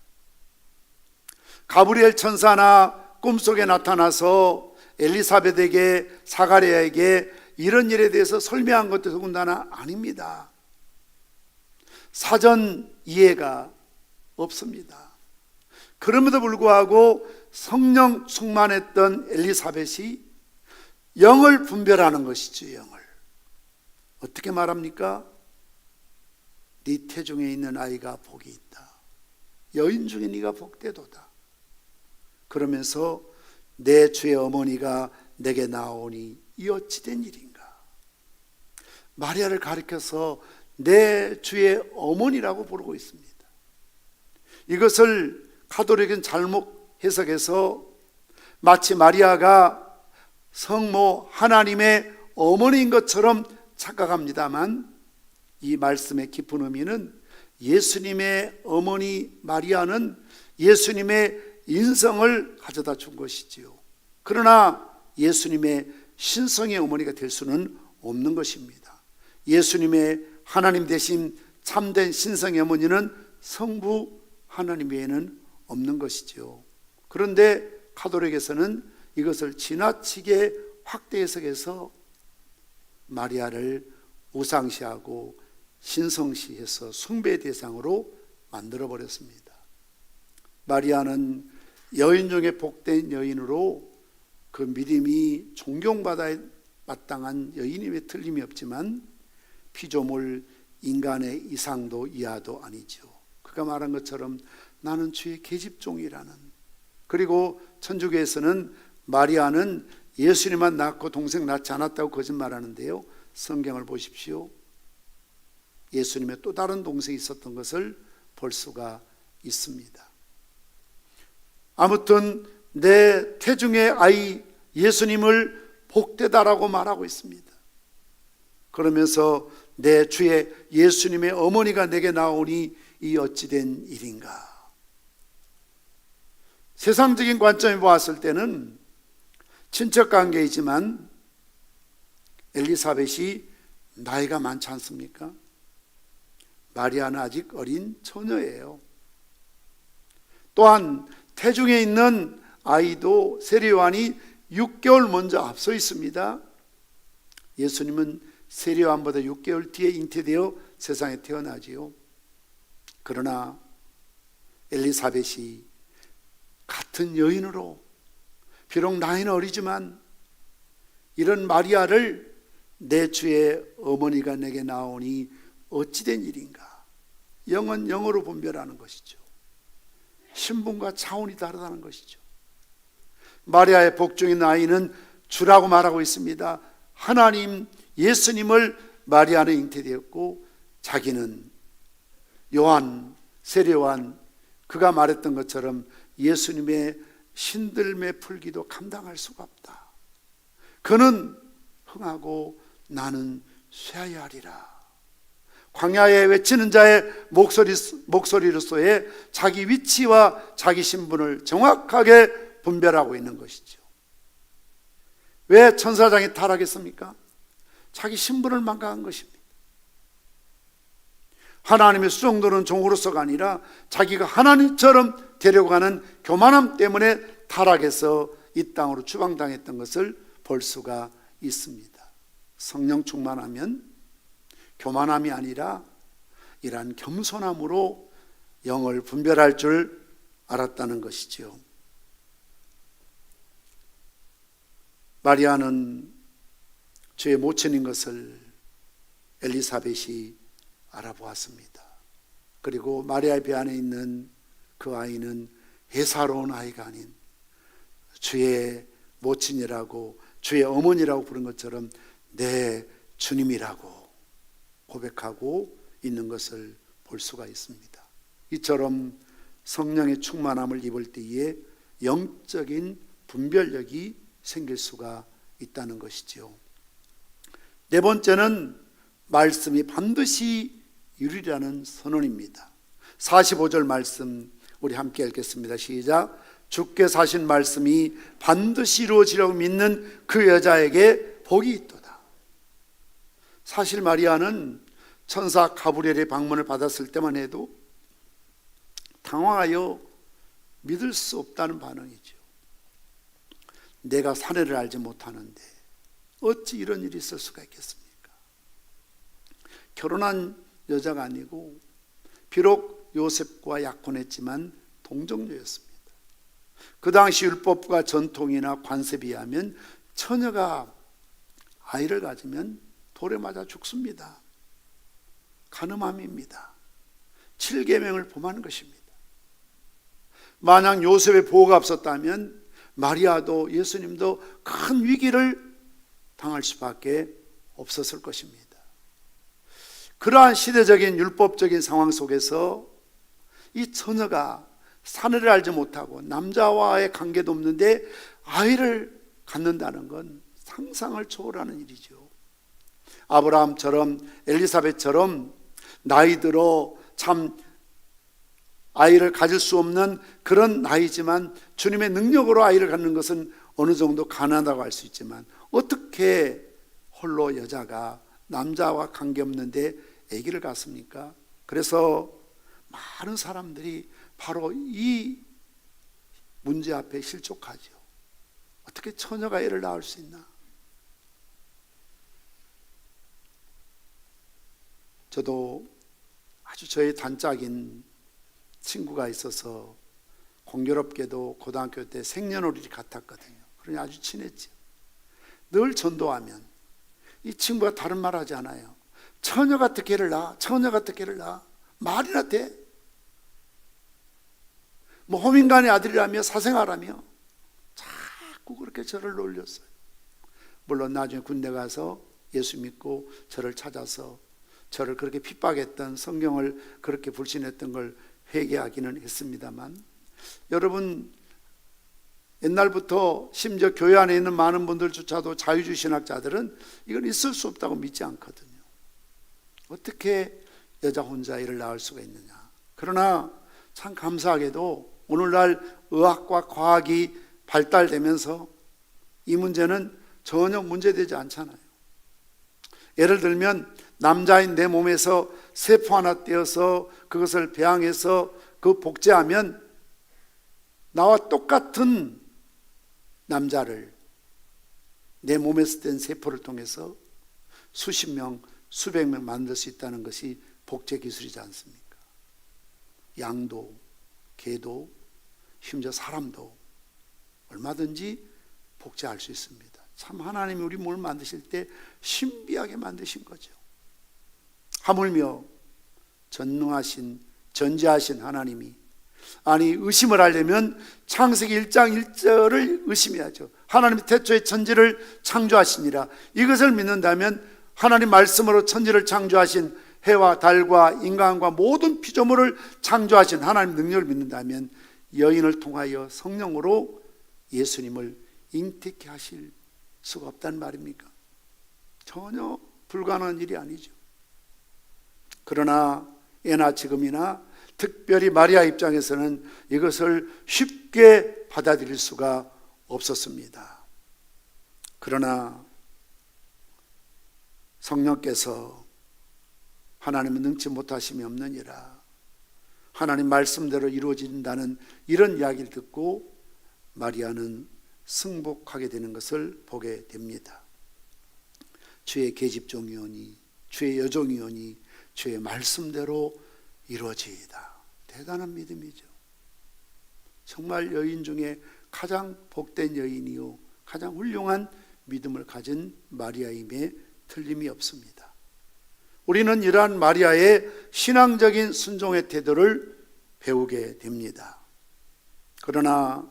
가브리엘 천사나 꿈속에 나타나서 엘리사벳에게, 사가랴에게 이런 일에 대해서 설명한 것도 더군다나 아닙니다. 사전 이해가 없습니다. 그럼에도 불구하고 성령 충만했던 엘리사벳이 영을 분별하는 것이죠. 영을 어떻게 말합니까? 네 태중에 있는 아이가 복이 있다. 여인 중에 네가 복되도다. 그러면서 내 주의 어머니가 내게 나오니 이 어찌된 일인가. 마리아를 가리켜서 내 주의 어머니라고 부르고 있습니다. 이것을 가톨릭은 잘못 해석해서 마치 마리아가 성모 하나님의 어머니인 것처럼 착각합니다만, 이 말씀의 깊은 의미는 예수님의 어머니 마리아는 예수님의 인성을 가져다 준 것이지요. 그러나 예수님의 신성의 어머니가 될 수는 없는 것입니다. 예수님의 하나님 대신 참된 신성의 어머니는 성부 하나님 외에는 없는 것이죠. 그런데 가톨릭에서는 이것을 지나치게 확대 해석해서 마리아를 우상시하고 신성시해서 숭배 대상으로 만들어버렸습니다. 마리아는 여인 중에 복된 여인으로 그 믿음이 존경받아야 마땅한 여인임에 틀림이 없지만 피조물 인간의 이상도 이하도 아니죠. 그가 말한 것처럼 나는 주의 계집종이라는. 그리고 천주교에서는 마리아는 예수님만 낳고 동생 낳지 않았다고 거짓말하는데요, 성경을 보십시오. 예수님의 또 다른 동생이 있었던 것을 볼 수가 있습니다. 아무튼 내 태중의 아이 예수님을 복되다라고 말하고 있습니다. 그러면서 내 주의 예수님의 어머니가 내게 나오니 이 어찌된 일인가. 세상적인 관점에 보았을 때는 친척관계이지만 엘리사벳이 나이가 많지 않습니까? 마리아는 아직 어린 처녀예요. 또한 태중에 있는 아이도 세례 요한이 6개월 먼저 앞서 있습니다. 예수님은 세례 요한보다 6개월 뒤에 잉태되어 세상에 태어나지요. 그러나 엘리사벳이 같은 여인으로, 비록 나이는 어리지만 이런 마리아를 내 주의 어머니가 내게 나오니 어찌된 일인가. 영은 영으로 분별하는 것이죠. 신분과 차원이 다르다는 것이죠. 마리아의 복중인 아이는 주라고 말하고 있습니다. 하나님 예수님을 마리아는 잉태되었고, 자기는 요한, 세례 요한 그가 말했던 것처럼 예수님의 신들매 풀기도 감당할 수가 없다. 그는 흥하고 나는 쇠하여 하리라. 광야에 외치는 자의 목소리로서의 자기 위치와 자기 신분을 정확하게 분별하고 있는 것이죠. 왜 천사장이 타락했습니까? 자기 신분을 망각한 것입니다. 하나님의 수종도는 종으로서가 아니라 자기가 하나님처럼 데려가는 교만함 때문에 타락해서 이 땅으로 추방당했던 것을 볼 수가 있습니다. 성령 충만하면 교만함이 아니라 이러한 겸손함으로 영을 분별할 줄 알았다는 것이지요. 마리아는 주의 모친인 것을 엘리사벳이 알아보았습니다. 그리고 마리아의 배 안에 있는 그 아이는 예사로운 아이가 아닌 주의 모친이라고, 주의 어머니라고 부른 것처럼 내 주님이라고 고백하고 있는 것을 볼 수가 있습니다. 이처럼 성령의 충만함을 입을 때에 영적인 분별력이 생길 수가 있다는 것이지요. 네 번째는 말씀이 반드시 이루리라는 선언입니다. 45절 말씀 우리 함께 읽겠습니다. 시작. 주께서 하신 말씀이 반드시 이루어지라고 믿는 그 여자에게 복이 있도다. 사실 마리아는 천사 가브리엘의 방문을 받았을 때만 해도 당황하여 믿을 수 없다는 반응이죠. 내가 사내를 알지 못하는데 어찌 이런 일이 있을 수가 있겠습니까? 결혼한 여자가 아니고 비록 요셉과 약혼했지만 동정녀였습니다. 그 당시 율법과 전통이나 관습에 의하면 처녀가 아이를 가지면 돌에 맞아 죽습니다. 간음함입니다. 7계명을 범하는 것입니다. 만약 요셉의 보호가 없었다면 마리아도 예수님도 큰 위기를 당할 수밖에 없었을 것입니다. 그러한 시대적인 율법적인 상황 속에서 이 처녀가 사내를 알지 못하고 남자와의 관계도 없는데 아이를 갖는다는 건 상상을 초월하는 일이죠. 아브라함처럼 엘리사벳처럼 나이 들어 참 아이를 가질 수 없는 그런 나이지만 주님의 능력으로 아이를 갖는 것은 어느 정도 가능하다고 할 수 있지만 어떻게 홀로 여자가 남자와 관계없는데 아기를 갖습니까? 그래서 많은 사람들이 바로 이 문제 앞에 실족하죠. 어떻게 처녀가 애를 낳을 수 있나? 저도 아주 저의 단짝인 친구가 있어서 공교롭게도 고등학교 때 생년월일이 같았거든요. 그러니 아주 친했죠. 늘 전도하면 이 친구가 다른 말 하지 않아요. 처녀가 어떻게 애를 낳아? 처녀가 어떻게 애를 낳아? 말이나 돼? 뭐 호민간의 아들이라며 사생아라며 자꾸 그렇게 저를 놀렸어요. 물론 나중에 군대 가서 예수 믿고 저를 찾아서 저를 그렇게 핍박했던, 성경을 그렇게 불신했던 걸 회개하기는 했습니다만, 여러분 옛날부터 심지어 교회 안에 있는 많은 분들조차도 자유주의 신학자들은 이건 있을 수 없다고 믿지 않거든요. 어떻게 여자 혼자 애를 낳을 수가 있느냐. 그러나 참 감사하게도 오늘날 의학과 과학이 발달되면서 이 문제는 전혀 문제되지 않잖아요. 예를 들면 남자인 내 몸에서 세포 하나 떼어서 그것을 배양해서 그 복제하면 나와 똑같은 남자를 내 몸에서 뗀 세포를 통해서 수십 명, 수백 명 만들 수 있다는 것이 복제 기술이지 않습니까? 양도, 개도, 심지어 사람도 얼마든지 복제할 수 있습니다. 참 하나님이 우리 몸을 만드실 때 신비하게 만드신 거죠. 하물며 전능하신, 전지하신 하나님이, 아니 의심을 하려면 창세기 1장 1절을 의심해야죠. 하나님이 태초에 천지를 창조하시니라. 이것을 믿는다면 하나님 말씀으로 천지를 창조하신 해와 달과 인간과 모든 피조물을 창조하신 하나님 능력을 믿는다면 여인을 통하여 성령으로 예수님을 잉태케 하실 수가 없다는 말입니까? 전혀 불가능한 일이 아니죠. 그러나 예나 지금이나 특별히 마리아 입장에서는 이것을 쉽게 받아들일 수가 없었습니다. 그러나 성령께서 하나님은 능치 못하심이 없느니라, 하나님 말씀대로 이루어진다는 이런 이야기를 듣고 마리아는 승복하게 되는 것을 보게 됩니다. 주의 계집종이오니 주의 여종이오니 주의 말씀대로 이루어지이다. 대단한 믿음이죠. 정말 여인 중에 가장 복된 여인이요 가장 훌륭한 믿음을 가진 마리아임에 틀림이 없습니다. 우리는 이러한 마리아의 신앙적인 순종의 태도를 배우게 됩니다. 그러나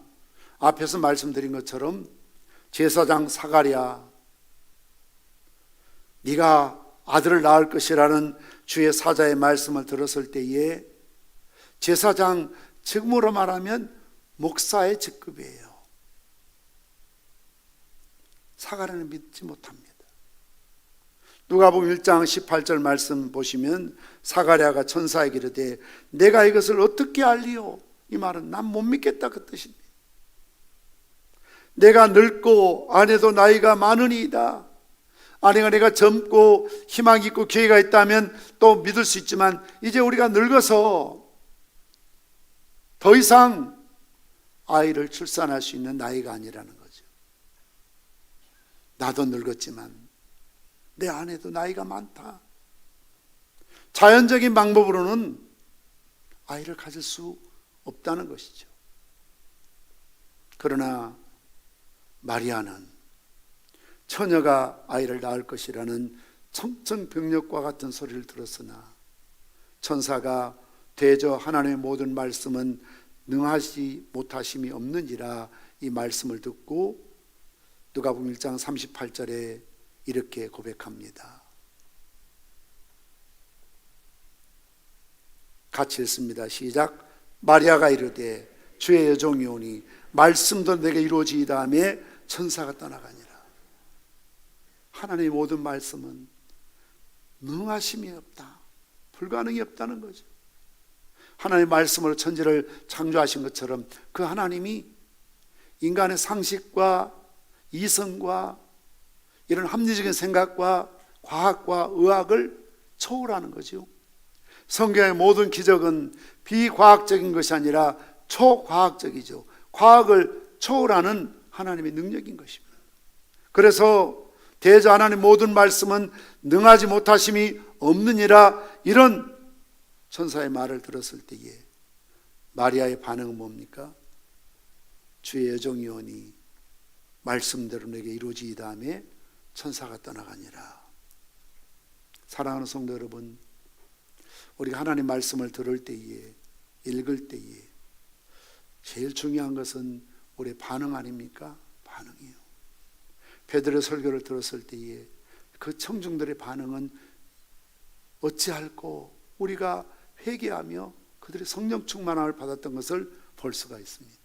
앞에서 말씀드린 것처럼 제사장 사가랴, 네가 아들을 낳을 것이라는 주의 사자의 말씀을 들었을 때에 제사장, 지금으로 말하면 목사의 직급이에요. 사가랴는 믿지 못합니다. 누가복음 1장 18절 말씀 보시면 사가랴가 천사에게 이르되 내가 이것을 어떻게 알리오? 이 말은 난 못 믿겠다 그 뜻입니다. 내가 늙고 아내도 나이가 많으니이다. 아내가 내가 젊고 희망이 있고 기회가 있다면 또 믿을 수 있지만 이제 우리가 늙어서 더 이상 아이를 출산할 수 있는 나이가 아니라는 거죠. 나도 늙었지만 내 아내도 나이가 많다. 자연적인 방법으로는 아이를 가질 수 없다는 것이죠. 그러나 마리아는 처녀가 아이를 낳을 것이라는 청천벽력과 같은 소리를 들었으나 천사가 대저 하나님의 모든 말씀은 능하시 못하심이 없느니라 이 말씀을 듣고 누가복음 1장 38절에 이렇게 고백합니다. 같이 읽습니다. 시작. 마리아가 이르되 주의 여종이오니 말씀도 내게 이루어지이다 하며 천사가 떠나가니라. 하나님의 모든 말씀은 능하심이 없다, 불가능이 없다는 거죠. 하나님의 말씀으로 천지를 창조하신 것처럼 그 하나님이 인간의 상식과 이성과 이런 합리적인 생각과 과학과 의학을 초월하는 거죠. 성경의 모든 기적은 비과학적인 것이 아니라 초과학적이죠. 과학을 초월하는 하나님의 능력인 것입니다. 그래서 대저 하나님 모든 말씀은 능하지 못하심이 없느니라 이런 천사의 말을 들었을 때에 마리아의 반응은 뭡니까? 주의 여종이오니 말씀대로 내게 이루어지이다 하며 천사가 떠나가니라. 사랑하는 성도 여러분, 우리가 하나님 말씀을 들을 때에, 읽을 때에 제일 중요한 것은 우리의 반응 아닙니까? 반응이요. 베드로의 설교를 들었을 때에 그 청중들의 반응은 어찌할꼬 우리가 회개하며 그들의 성령 충만함을 받았던 것을 볼 수가 있습니다.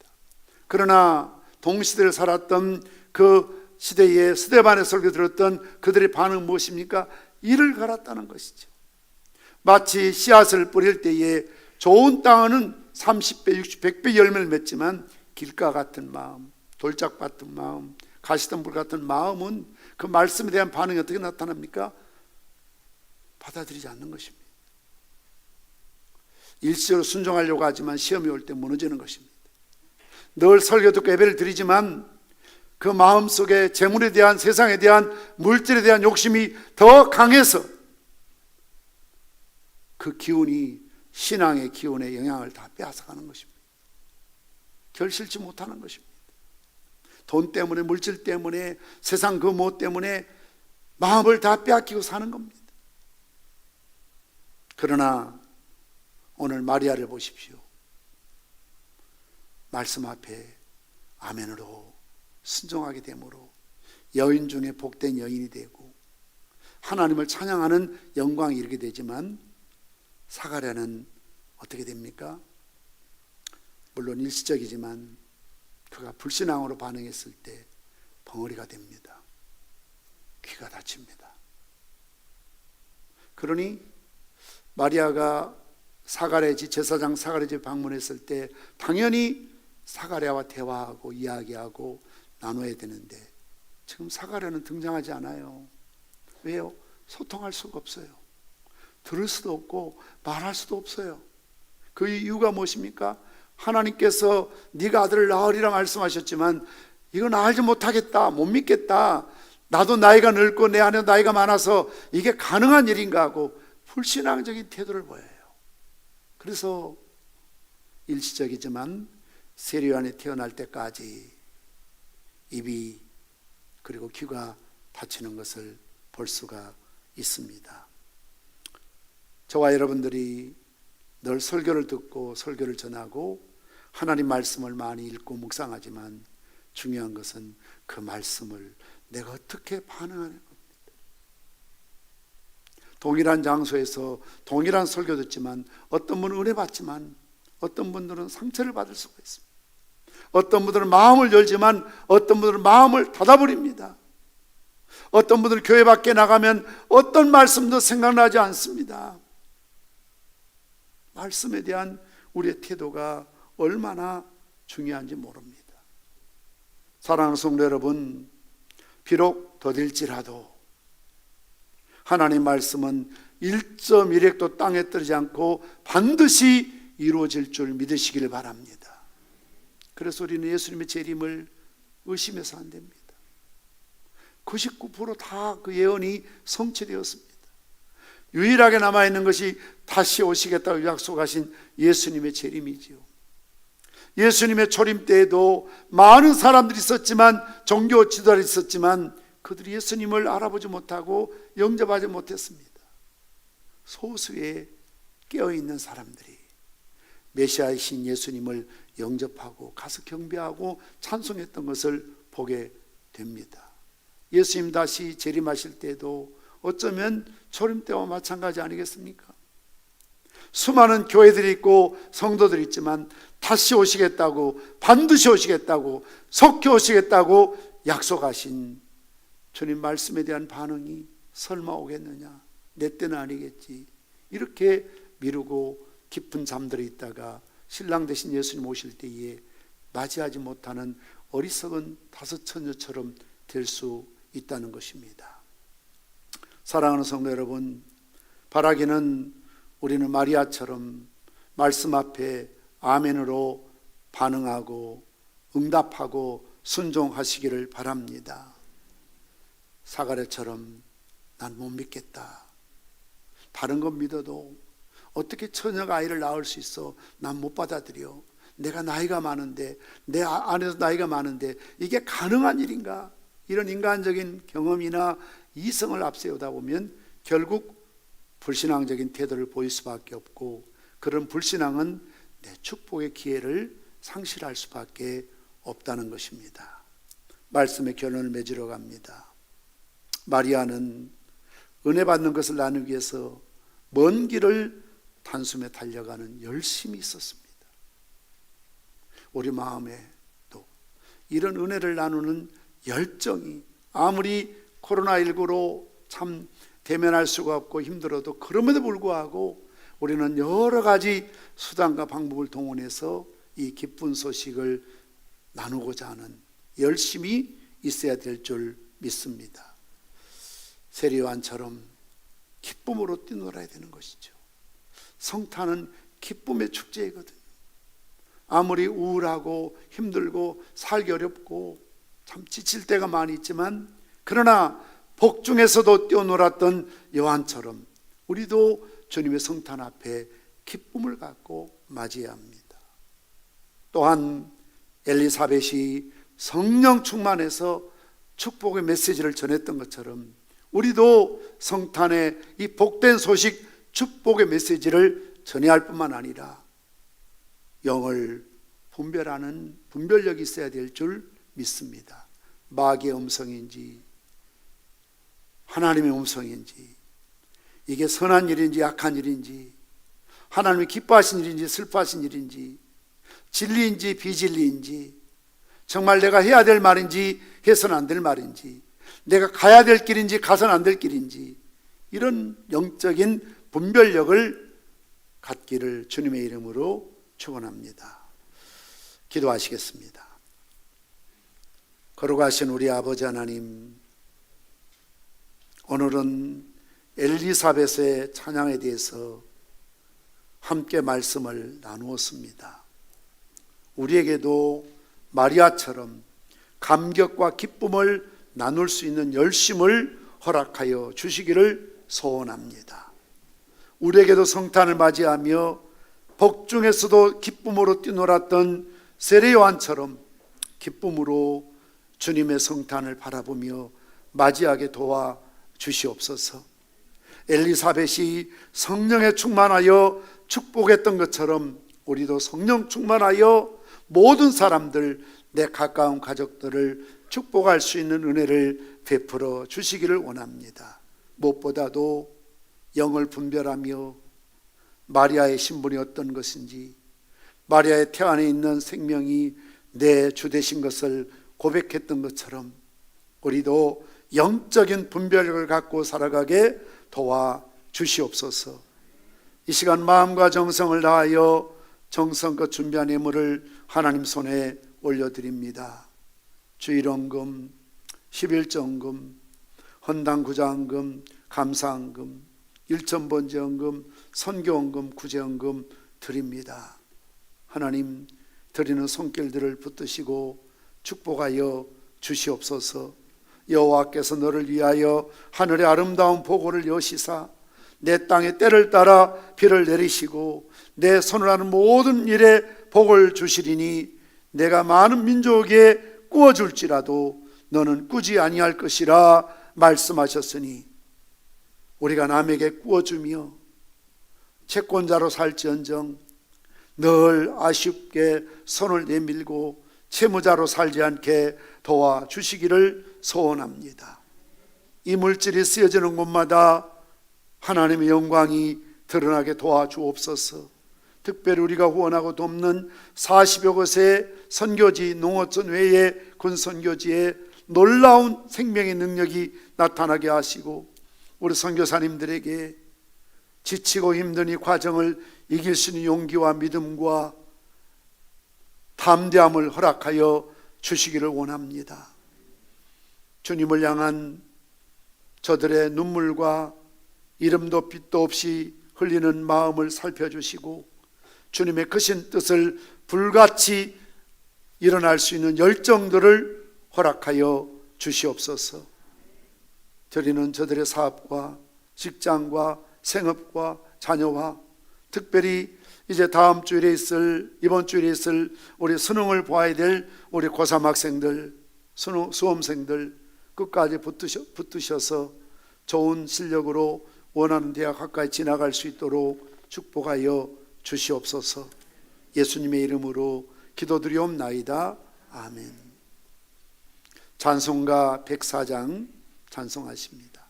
그러나 동시대를 살았던 그 시대에 스데반의 설교 들었던 그들의 반응은 무엇입니까? 이를 갈았다는 것이죠. 마치 씨앗을 뿌릴 때에 좋은 땅은 30배, 60배, 100배 열매를 맺지만 길가 같은 마음, 돌짝 같은 마음, 가시덤불 같은 마음은 그 말씀에 대한 반응이 어떻게 나타납니까? 받아들이지 않는 것입니다. 일시적으로 순종하려고 하지만 시험이 올 때 무너지는 것입니다. 늘 설교 듣고 예배를 드리지만 그 마음속에 재물에 대한, 세상에 대한, 물질에 대한 욕심이 더 강해서 그 기운이 신앙의 기운의 영향을 다 빼앗아가는 것입니다. 결실치 못하는 것입니다. 돈 때문에, 물질 때문에, 세상 그 뭐 때문에 마음을 다 빼앗기고 사는 겁니다. 그러나 오늘 마리아를 보십시오. 말씀 앞에 아멘으로 순종하게 되므로 여인 중에 복된 여인이 되고 하나님을 찬양하는 영광이 이르게 되지만 사가랴는 어떻게 됩니까? 물론 일시적이지만 그가 불신앙으로 반응했을 때 벙어리가 됩니다. 귀가 다칩니다. 그러니 마리아가 사가랴 집, 제사장 사가랴 집 방문했을 때 당연히 사가랴와 대화하고 이야기하고 나눠야 되는데 지금 사가랴는 등장하지 않아요. 왜요? 소통할 수가 없어요. 들을 수도 없고 말할 수도 없어요. 그 이유가 무엇입니까? 하나님께서 네가 아들을 낳으리라 말씀하셨지만 이건 알지 못하겠다, 못 믿겠다, 나도 나이가 늙고 내 안에 나이가 많아서 이게 가능한 일인가 하고 불신앙적인 태도를 보여요. 그래서 일시적이지만 세례 요한이 태어날 때까지 입이 그리고 귀가 다치는 것을 볼 수가 있습니다. 저와 여러분들이 늘 설교를 듣고 설교를 전하고 하나님 말씀을 많이 읽고 묵상하지만 중요한 것은 그 말씀을 내가 어떻게 반응하는 겁니다. 동일한 장소에서 동일한 설교 듣지만 어떤 분은 은혜 받지만 어떤 분들은 상처를 받을 수가 있습니다. 어떤 분들은 마음을 열지만 어떤 분들은 마음을 닫아버립니다. 어떤 분들은 교회 밖에 나가면 어떤 말씀도 생각나지 않습니다. 말씀에 대한 우리의 태도가 얼마나 중요한지 모릅니다. 사랑하는 성도 여러분, 비록 더딜지라도 하나님 말씀은 1.1획도 땅에 떨어지지 않고 반드시 이루어질 줄 믿으시길 바랍니다. 그래서 우리는 예수님의 재림을 의심해서 안 됩니다. 99% 다 그 예언이 성취되었습니다. 유일하게 남아있는 것이 다시 오시겠다고 약속하신 예수님의 재림이지요. 예수님의 초림 때에도 많은 사람들이 있었지만, 종교 지도자들이 있었지만 그들이 예수님을 알아보지 못하고 영접하지 못했습니다. 소수의 깨어있는 사람들이 메시아이신 예수님을 영접하고 가서 경배하고 찬송했던 것을 보게 됩니다. 예수님 다시 재림하실 때도 어쩌면 초림 때와 마찬가지 아니겠습니까? 수많은 교회들이 있고 성도들이 있지만 다시 오시겠다고, 반드시 오시겠다고, 속히 오시겠다고 약속하신 주님 말씀에 대한 반응이 설마 오겠느냐, 내 때는 아니겠지, 이렇게 미루고 깊은 잠들어 있다가 신랑 되신 예수님 오실 때에 맞이하지 못하는 어리석은 다섯 처녀처럼 될 수 있다는 것입니다. 사랑하는 성도 여러분, 바라기는 우리는 마리아처럼 말씀 앞에 아멘으로 반응하고 응답하고 순종하시기를 바랍니다. 사가랴처럼 난 못 믿겠다, 다른 건 믿어도 어떻게 처녀가 아이를 낳을 수 있어, 난 못 받아들여, 내가 나이가 많은데, 내 안에서 나이가 많은데 이게 가능한 일인가, 이런 인간적인 경험이나 이성을 앞세우다 보면 결국 불신앙적인 태도를 보일 수밖에 없고, 그런 불신앙은 내 축복의 기회를 상실할 수밖에 없다는 것입니다. 말씀의 결론을 맺으러 갑니다. 마리아는 은혜 받는 것을 나누기 위해서 먼 길을 단숨에 달려가는 열심이 있었습니다. 우리 마음에도 이런 은혜를 나누는 열정이, 아무리 코로나19로 참 대면할 수가 없고 힘들어도 그럼에도 불구하고 우리는 여러 가지 수단과 방법을 동원해서 이 기쁜 소식을 나누고자 하는 열심이 있어야 될 줄 믿습니다. 세례 요한처럼 기쁨으로 뛰놀아야 되는 것이죠. 성탄은 기쁨의 축제이거든요. 아무리 우울하고 힘들고 살기 어렵고 참 지칠 때가 많이 있지만, 그러나 복 중에서도 뛰어놀았던 요한처럼 우리도 주님의 성탄 앞에 기쁨을 갖고 맞이해야 합니다. 또한 엘리사벳이 성령 충만해서 축복의 메시지를 전했던 것처럼 우리도 성탄의 이 복된 소식, 축복의 메시지를 전해야 할 뿐만 아니라 영을 분별하는 분별력이 있어야 될 줄 믿습니다. 마귀의 음성인지 하나님의 음성인지, 이게 선한 일인지 악한 일인지, 하나님이 기뻐하신 일인지 슬퍼하신 일인지, 진리인지 비진리인지, 정말 내가 해야 될 말인지 해서는 안 될 말인지, 내가 가야 될 길인지 가서는 안 될 길인지, 이런 영적인 분별력을 갖기를 주님의 이름으로 축원합니다. 기도하시겠습니다. 거룩하신 우리 아버지 하나님, 오늘은 엘리사벳의 찬양에 대해서 함께 말씀을 나누었습니다. 우리에게도 마리아처럼 감격과 기쁨을 나눌 수 있는 열심을 허락하여 주시기를 소원합니다. 우리에게도 성탄을 맞이하며 복중에서도 기쁨으로 뛰놀았던 세례요한처럼 기쁨으로 주님의 성탄을 바라보며 맞이하게 도와 주시옵소서. 엘리사벳이 성령에 충만하여 축복했던 것처럼 우리도 성령 충만하여 모든 사람들, 내 가까운 가족들을 축복할 수 있는 은혜를 베풀어 주시기를 원합니다. 무엇보다도 영을 분별하며 마리아의 신분이 어떤 것인지, 마리아의 태 안에 있는 생명이 내 주 되신 것을 고백했던 것처럼 우리도 영적인 분별력을 갖고 살아가게 도와 주시옵소서. 이 시간 마음과 정성을 다하여 정성껏 준비한 예물을 하나님 손에 올려드립니다. 주일원금, 11조원금, 헌당구자원금, 감사원금, 일천번제원금, 선교원금, 구제원금 드립니다. 하나님, 드리는 손길들을 붙드시고 축복하여 주시옵소서. 여호와께서 너를 위하여 하늘의 아름다운 보고를 여시사 내 땅의 때를 따라 비를 내리시고 내 손을 하는 모든 일에 복을 주시리니 내가 많은 민족에게 꾸어줄지라도 너는 꾸지 아니할 것이라 말씀하셨으니, 우리가 남에게 꾸어주며 채권자로 살지언정 늘 아쉽게 손을 내밀고 채무자로 살지 않게 도와주시기를 소원합니다. 이 물질이 쓰여지는 곳마다 하나님의 영광이 드러나게 도와주옵소서. 특별히 우리가 후원하고 돕는 40여 곳의 선교지, 농어촌 외의 군선교지에 놀라운 생명의 능력이 나타나게 하시고 우리 선교사님들에게 지치고 힘든 이 과정을 이길 수 있는 용기와 믿음과 담대함을 허락하여 주시기를 원합니다. 주님을 향한 저들의 눈물과 이름도 빛도 없이 흘리는 마음을 살펴주시고 주님의 크신 뜻을 불같이 일어날 수 있는 열정들을 허락하여 주시옵소서. 드리는 저들의 사업과 직장과 생업과 자녀와 특별히 이제 다음 주일에 있을, 이번 주일에 있을 우리 수능을 보아야 될 우리 고3 학생들, 수험생들 끝까지 붙으셔서 좋은 실력으로 원하는 대학 가까이 지나갈 수 있도록 축복하여 주시옵소서. 예수님의 이름으로 기도드리옵나이다. 아멘. 찬송가 104장 찬송하십니다.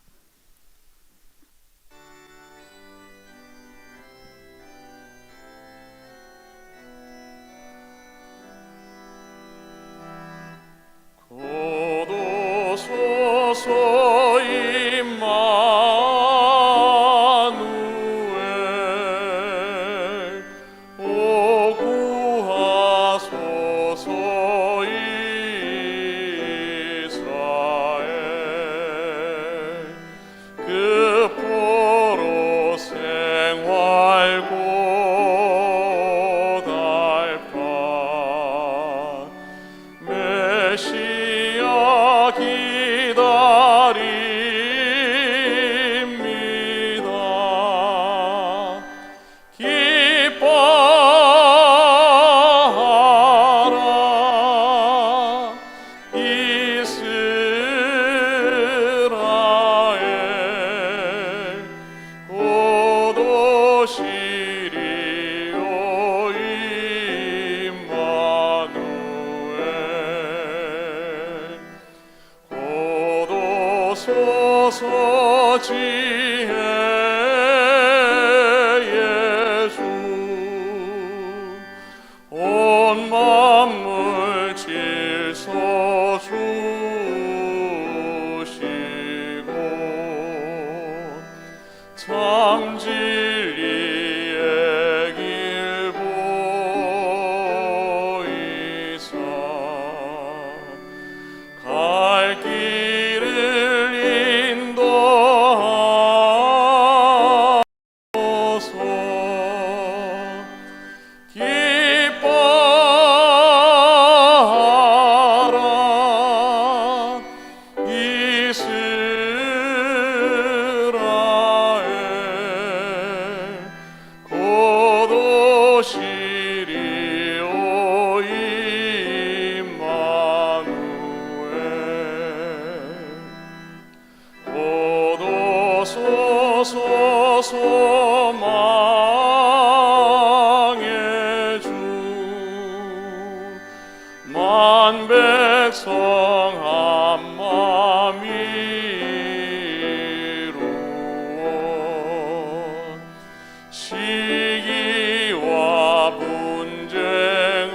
고도소서 임마누엘, 오 구하소서 이스라엘. 그 포로 생활 고달파 메시아 기다립니다. 기뻐하라 이스라엘, 고도시리오 임마누엘. 고도소서 지혜 예수, 온 만물 질서 주시고 참 진리의 길 보이사 갈 길을 인도하소서. 기뻐하라 이스라엘, 곧 오시리 오 임마누엘. 곧 오소서 소망의 주, 만 백성 한 맘 이루어 시기와 분쟁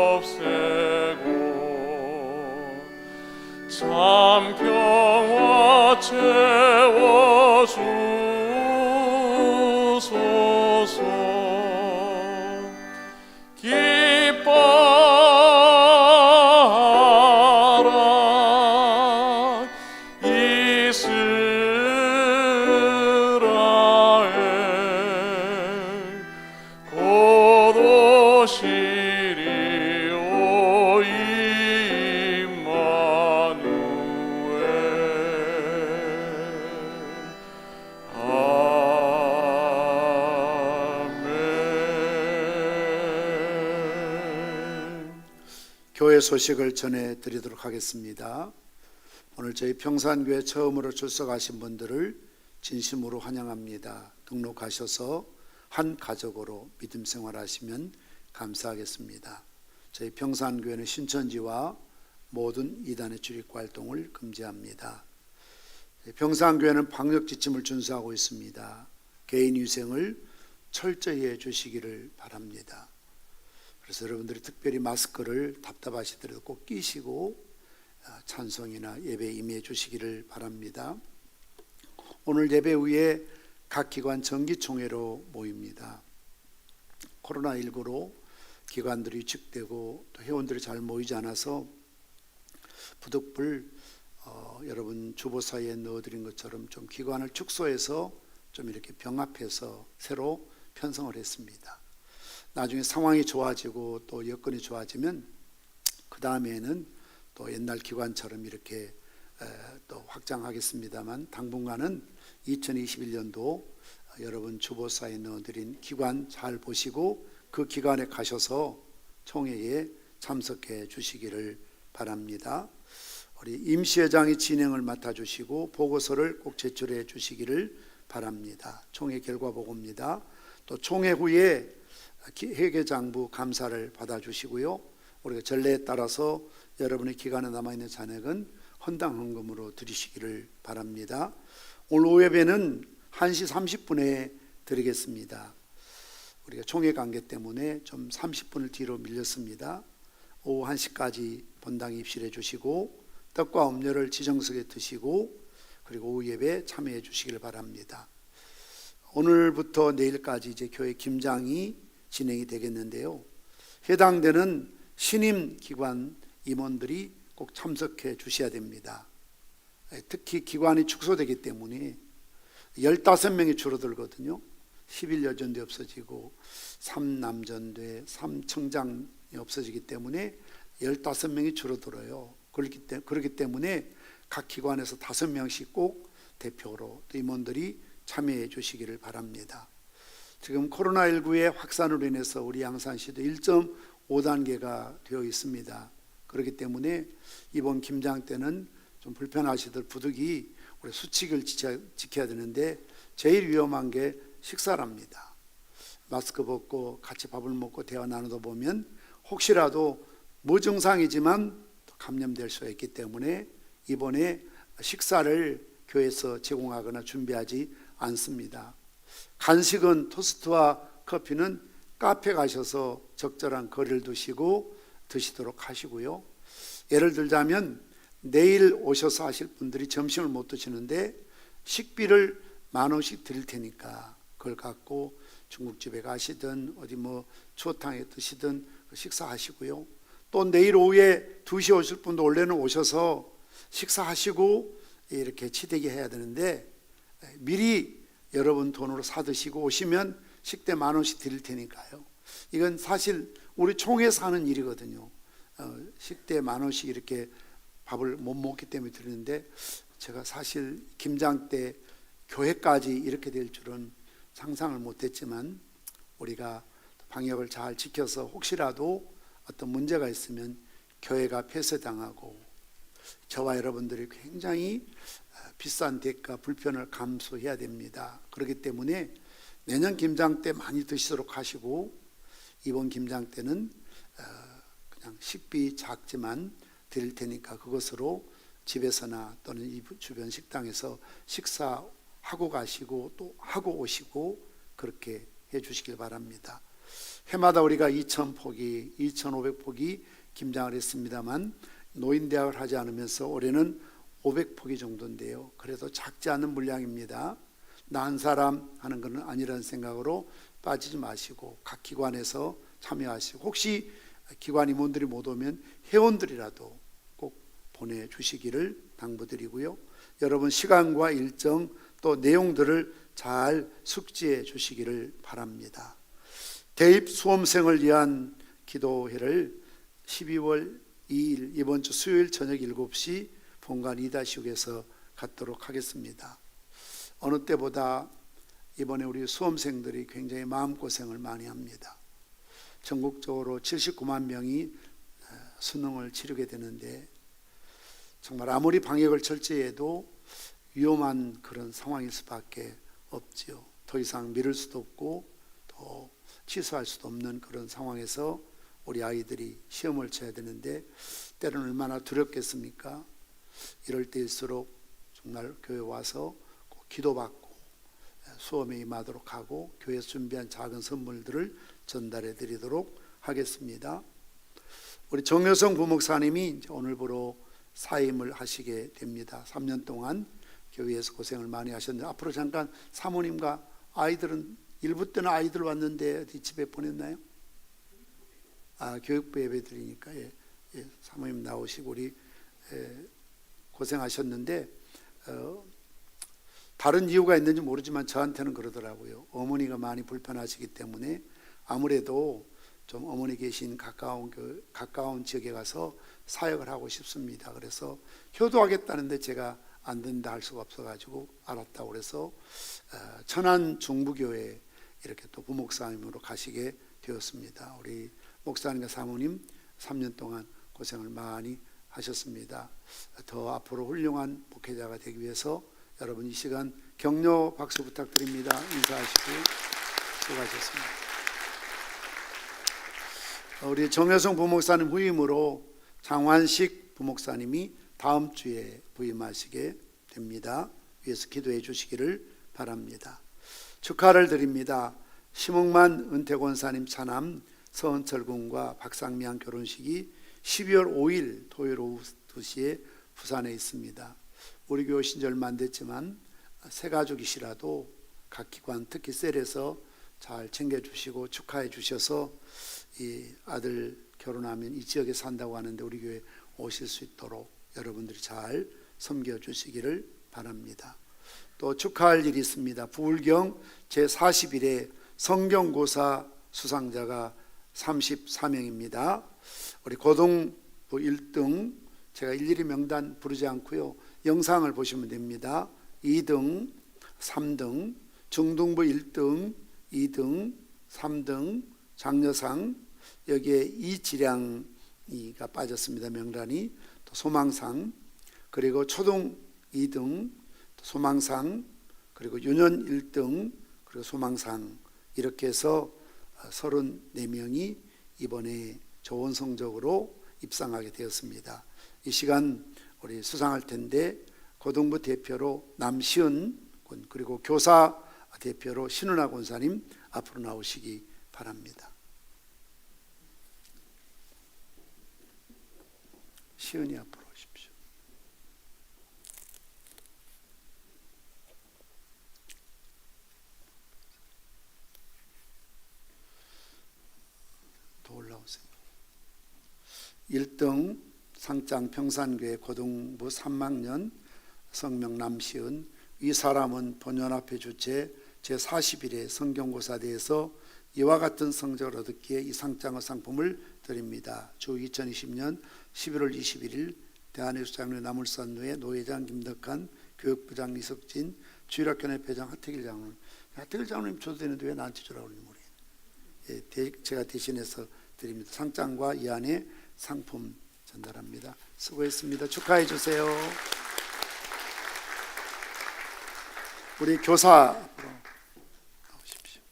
없애고 참 평화 채워주소서. 기뻐하라 이스라엘, 곧 오시리 오 임마누엘. 아멘. 교회 소식을 전해드리도록 하겠습니다. 오늘 저희 평산교회 처음으로 출석하신 분들을 진심으로 환영합니다. 등록하셔서 한 가족으로 믿음 생활하시면 감사하겠습니다. 저희 평산교회는 신천지와 모든 이단의 출입 활동을 금지합니다. 평산교회는 방역 지침을 준수하고 있습니다. 개인 위생을 철저히 해주시기를 바랍니다. 그래서 여러분들이 특별히 마스크를 답답하시더라도 꼭 끼시고 찬송이나 예배에 임해 주시기를 바랍니다. 오늘 예배 후에 각 기관 정기총회로 모입니다. 코로나19로 기관들이 위축되고 또 회원들이 잘 모이지 않아서 부득불 여러분 주보사에 넣어드린 것처럼 좀 기관을 축소해서 좀 이렇게 병합해서 새로 편성을 했습니다. 나중에 상황이 좋아지고 또 여건이 좋아지면 그 다음에는 또 옛날 기관처럼 이렇게 또 확장하겠습니다만, 당분간은 2021년도 여러분 주보사에 넣어드린 기관 잘 보시고 그 기관에 가셔서 총회에 참석해 주시기를 바랍니다. 우리 임시회장이 진행을 맡아주시고 보고서를 꼭 제출해 주시기를 바랍니다. 총회 결과 보고입니다. 또 총회 후에 회계장부 감사를 받아주시고요. 우리가 전례에 따라서 여러분의 기간에 남아있는 잔액은 헌당 헌금으로 드리시기를 바랍니다. 오늘 오후 예배는 1시 30분에 드리겠습니다. 우리가 총회 관계 때문에 좀 30분을 뒤로 밀렸습니다. 오후 1시까지 본당 입실해 주시고 떡과 음료를 지정석에 드시고 그리고 오후 예배 참여해 주시기를 바랍니다. 오늘부터 내일까지 이제 교회 김장이 진행이 되겠는데요. 해당되는 신임 기관 임원들이 꼭 참석해 주셔야 됩니다. 특히 기관이 축소되기 때문에 15명이 줄어들거든요. 11여전대 없어지고 3남전대, 3청장이 없어지기 때문에 15명이 줄어들어요. 그렇기 때문에 각 기관에서 5명씩 꼭 대표로 또 임원들이 참여해 주시기를 바랍니다. 지금 코로나19의 확산으로 인해서 우리 양산시도 1.5단계가 되어 있습니다. 그렇기 때문에 이번 김장 때는 좀 불편하시들 부득이 우리 수칙을 지켜야 되는데 제일 위험한 게 식사랍니다. 마스크 벗고 같이 밥을 먹고 대화 나누다 보면 혹시라도 무증상이지만 감염될 수가 있기 때문에 이번에 식사를 교회에서 제공하거나 준비하지 않습니다. 간식은 토스트와 커피는 카페 가셔서 적절한 거리를 두시고 드시도록 하시고요. 예를 들자면 내일 오셔서 하실 분들이 점심을 못 드시는데 식비를 10,000원씩 드릴 테니까 그걸 갖고 중국집에 가시든 어디 뭐 추어탕에 드시든 식사하시고요. 또 내일 오후에 2시에 오실 분도 원래는 오셔서 식사하시고 이렇게 치대기 해야 되는데 미리 여러분 돈으로 사 드시고 오시면 식대 10,000원씩 드릴 테니까요. 이건 사실 우리 총회에서 하는 일이거든요. 식대 10,000원씩 이렇게 밥을 못 먹기 때문에 드리는데, 제가 사실 김장 때 교회까지 이렇게 될 줄은 상상을 못했지만, 우리가 방역을 잘 지켜서 혹시라도 어떤 문제가 있으면 교회가 폐쇄당하고 저와 여러분들이 굉장히 비싼 대가 불편을 감수해야 됩니다. 그렇기 때문에 내년 김장 때 많이 드시도록 하시고, 이번 김장 때는 그냥 식비 작지만 드릴 테니까 그것으로 집에서나 또는 이 주변 식당에서 식사하고 가시고 또 하고 오시고 그렇게 해 주시길 바랍니다. 해마다 우리가 2,000포기, 2,500포기 김장을 했습니다만 노인대학을 하지 않으면서 올해는 500포기 정도인데요. 그래도 작지 않은 물량입니다. 난 사람 하는 것은 아니라는 생각으로 빠지지 마시고 각 기관에서 참여하시고, 혹시 기관 임원들이 못 오면 회원들이라도 꼭 보내주시기를 당부드리고요. 여러분 시간과 일정 또 내용들을 잘 숙지해 주시기를 바랍니다. 대입 수험생을 위한 기도회를 12월 2일 이번 주 수요일 저녁 7시 본관 2-6에서 갖도록 하겠습니다. 어느 때보다 이번에 우리 수험생들이 굉장히 마음고생을 많이 합니다. 전국적으로 79만 명이 수능을 치르게 되는데, 정말 아무리 방역을 철저히 해도 위험한 그런 상황일 수밖에 없지요. 더 이상 미룰 수도 없고 또 취소할 수도 없는 그런 상황에서 우리 아이들이 시험을 쳐야 되는데, 때로는 얼마나 두렵겠습니까? 이럴 때일수록 정말 교회 와서 꼭 기도받고 수험에 임하도록 하고 교회에서 준비한 작은 선물들을 전달해 드리도록 하겠습니다. 우리 정여성 부목사님이 오늘부로 사임을 하시게 됩니다. 3년 동안 교회에서 고생을 많이 하셨는데, 앞으로 잠깐 사모님과 아이들은 일부 때는 아이들 왔는데 어디 집에 보냈나요? 교육부 예배 드리니까 사모님 나오시고 우리 고생하셨는데, 다른 이유가 있는지 모르지만 저한테는 그러더라고요. 어머니가 많이 불편하시기 때문에 아무래도 좀 어머니 계신 가까운 지역에 가서 사역을 하고 싶습니다. 그래서 효도하겠다는데 제가 안 된다 할 수가 없어가지고 알았다고 그래서 천안 중부교회 이렇게 또 부목사님으로 가시게 되었습니다. 우리 목사님과 사모님 3년 동안 고생을 많이 하셨습니다. 더 앞으로 훌륭한 목회자가 되기 위해서 여러분 이 시간 격려 박수 부탁드립니다. 인사하시고 수고하셨습니다. 우리 정여성 부목사님 후임으로 장환식 부목사님이 다음 주에 부임하시게 됩니다. 위에서 기도해 주시기를 바랍니다. 축하를 드립니다. 심흥만 은퇴권사님 차남 서은철 군과 박상미양 결혼식이 12월 5일 토요일 오후 2시에 부산에 있습니다. 우리 교회 오신 지 얼마 안 됐지만 새 가족이시라도 각 기관 특히 셀에서 잘 챙겨주시고 축하해 주셔서 이 아들 결혼하면 이 지역에 산다고 하는데 우리 교회 오실 수 있도록 여러분들이 잘 섬겨주시기를 바랍니다. 또 축하할 일이 있습니다. 부울경 제41회 성경고사 수상자가 34명입니다. 우리 고등부 1등, 제가 일일이 명단 부르지 않고요, 영상을 보시면 됩니다. 2등, 3등, 중등부 1등, 2등, 3등, 장려상, 여기에 이지량이가 빠졌습니다. 명단이. 또 소망상, 그리고 초등 2등, 소망상, 그리고 유년 1등, 그리고 소망상, 이렇게 해서 34명이 이번에 좋은 성적으로 입상하게 되었습니다. 이 시간 우리 수상할 텐데, 고등부 대표로 남시은 군, 그리고 교사 대표로 신은아 권사님 앞으로 나오시기 바랍니다. 시은이 앞으로 오십시오. 1등 상장 평산교회 고등부 3학년 성명 남시은, 이 사람은 본연합회 주최 제41회 성경고사대에서 이와 같은 성적을 얻었기에 이 상장의 상품을 드립니다. 주 2020년 11월 21일 대한예수장로회 나물산로회 노회장 김덕한, 교육부장 이석진, 주일학교회 회장 하태길 장로님. 하태길 장로님 줘도 되는데 왜 나한테 주라고 그러는지 모르겠네요. 제가 대신해서 드립니다. 상장과 이 안에 상품 전달합니다. 수고했습니다. 축하해 주세요. 우리 교사 앞으로 나오십시오.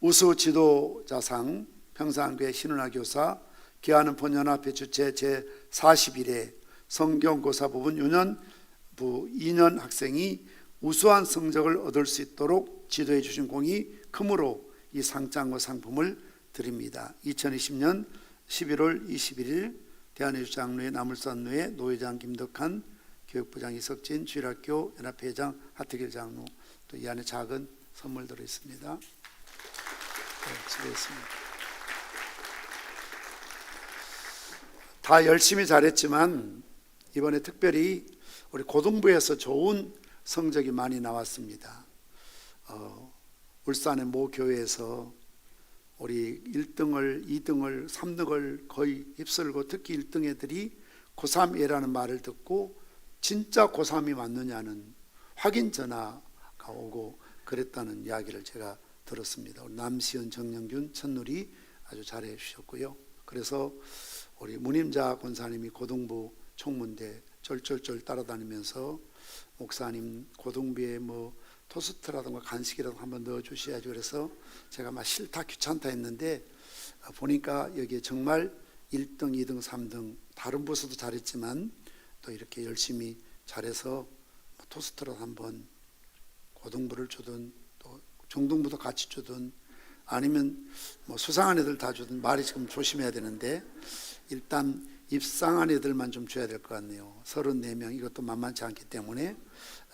우수 지도자상 평산교회 신은아 교사, 기하는 본연합회 주최 제41회 성경고사 부분 유년부 2년 학생이 우수한 성적을 얻을 수 있도록 지도해 주신 공이 크므로 이 상장과 상품을 드립니다. 2020년 11월 21일 대한예수장로회 나물산로회 노회장 김덕한, 교육부장 이석진, 주일학교 연합회장 하태길 장로, 또 이 안에 작은 선물 들어 있습니다. 네, 수고했습니다. 다 열심히 잘했지만 이번에 특별히 우리 고등부에서 좋은 성적이 많이 나왔습니다. 울산의 모 교회에서 우리 1등을, 2등을, 3등을 거의 휩쓸고 특히 1등 애들이 고3이라는 말을 듣고 진짜 고3이 맞느냐는 확인 전화가 오고 그랬다는 이야기를 제가 들었습니다. 우리 남시은, 정영균, 천누리 아주 잘해 주셨고요. 그래서 우리 문임자 권사님이 고등부 총무인데 쫄쫄쫄 따라다니면서 목사님 고등부에 뭐 토스트라든가 간식이라도 한번 넣어주셔야죠. 그래서 제가 막 싫다 귀찮다 했는데 보니까 여기에 정말 1등, 2등, 3등 다른 부서도 잘했지만 또 이렇게 열심히 잘해서 토스트라도 한번 고등부를 주든 또 중등부도 같이 주든 아니면 뭐 수상한 애들 다 주든 말이 지금 조심해야 되는데 일단 입상한 애들만 좀 줘야 될 것 같네요. 34명, 이것도 만만치 않기 때문에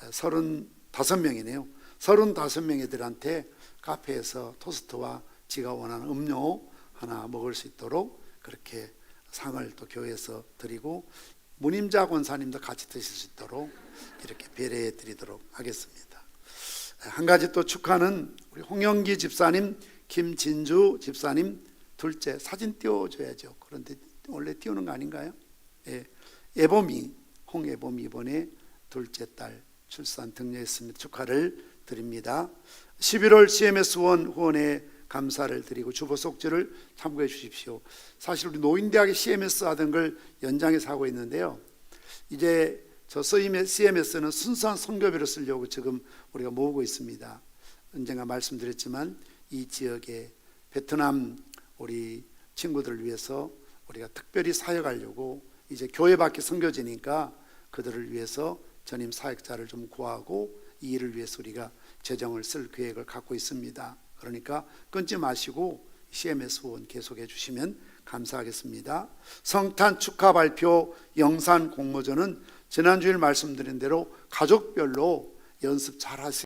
35명이네요. 35명 애들한테 카페에서 토스트와 지가 원하는 음료 하나 먹을 수 있도록 그렇게 상을 또 교회에서 드리고 문임자 권사님도 같이 드실 수 있도록 이렇게 배려해 드리도록 하겠습니다. 한 가지 또 축하는 우리 홍영기 집사님, 김진주 집사님 둘째 사진 띄워줘야죠. 그런데 원래 띄우는 거 아닌가요? 예, 애범이, 홍애범이 이번에 둘째 딸 출산 등려했습니다. 축하를 드립니다. 11월 CMS1 후원에 감사를 드리고 주보 속지를 참고해 주십시오. 사실 우리 노인대학의 CMS 하던 걸 연장해서 하고 있는데요. 이제 저 CMS는 순수한 선교비로 쓰려고 지금 우리가 모으고 있습니다. 언젠가 말씀드렸지만 이 지역에 베트남 우리 친구들을 위해서 우리가 특별히 사역하려고 이제 교회 밖에 선교지니까 그들을 위해서 전임 사역자를 좀 구하고 이 일을 위해서 우리가 재정을 쓸 계획을 갖고 있습니다. 그러니까 끊지 마시고 CMS 후원 계속해 주시면 감사하겠습니다. 성탄 축하 발표 영상 공모전은 지난주에 말씀드린 대로 가족별로 연습 잘 하세요.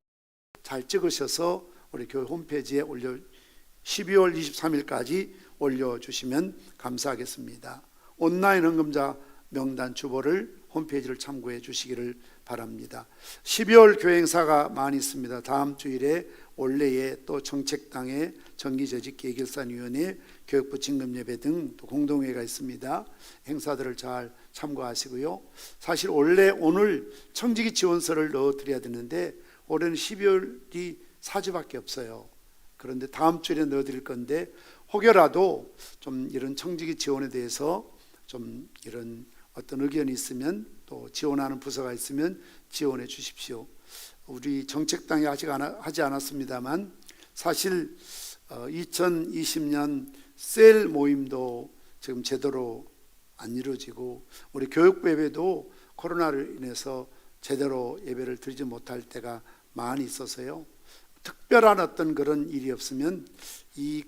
잘 찍으셔서 우리 교회 홈페이지에 12월 23일까지 올려주시면 감사하겠습니다. 온라인 헌금자 명단 주보를 홈페이지를 참고해 주시기를 바랍니다. 12월 교회 행사가 많이 있습니다. 다음 주일에 원래에 또 정책당의 정기조직계획결산위원회, 교육부 진급예배 등 또 공동회의가 있습니다. 행사들을 잘 참고하시고요. 사실 원래 오늘 청지기 지원서를 넣어드려야 되는데 올해는 12월이 4주밖에 없어요. 그런데 다음 주에 넣어드릴 건데 혹여라도 좀 이런 청지기 지원에 대해서 좀 이런 어떤 의견이 있으면 또 지원하는 부서가 있으면 지원해 주십시오. 우리 정책당이 아직 하지 않았습니다만 사실 2020년 셀 모임도 지금 제대로 안 이루어지고 우리 교육부 예배도 코로나로 인해서 제대로 예배를 드리지 못할 때가 많이 있어서요. 특별한 어떤 그런 일이 없으면 이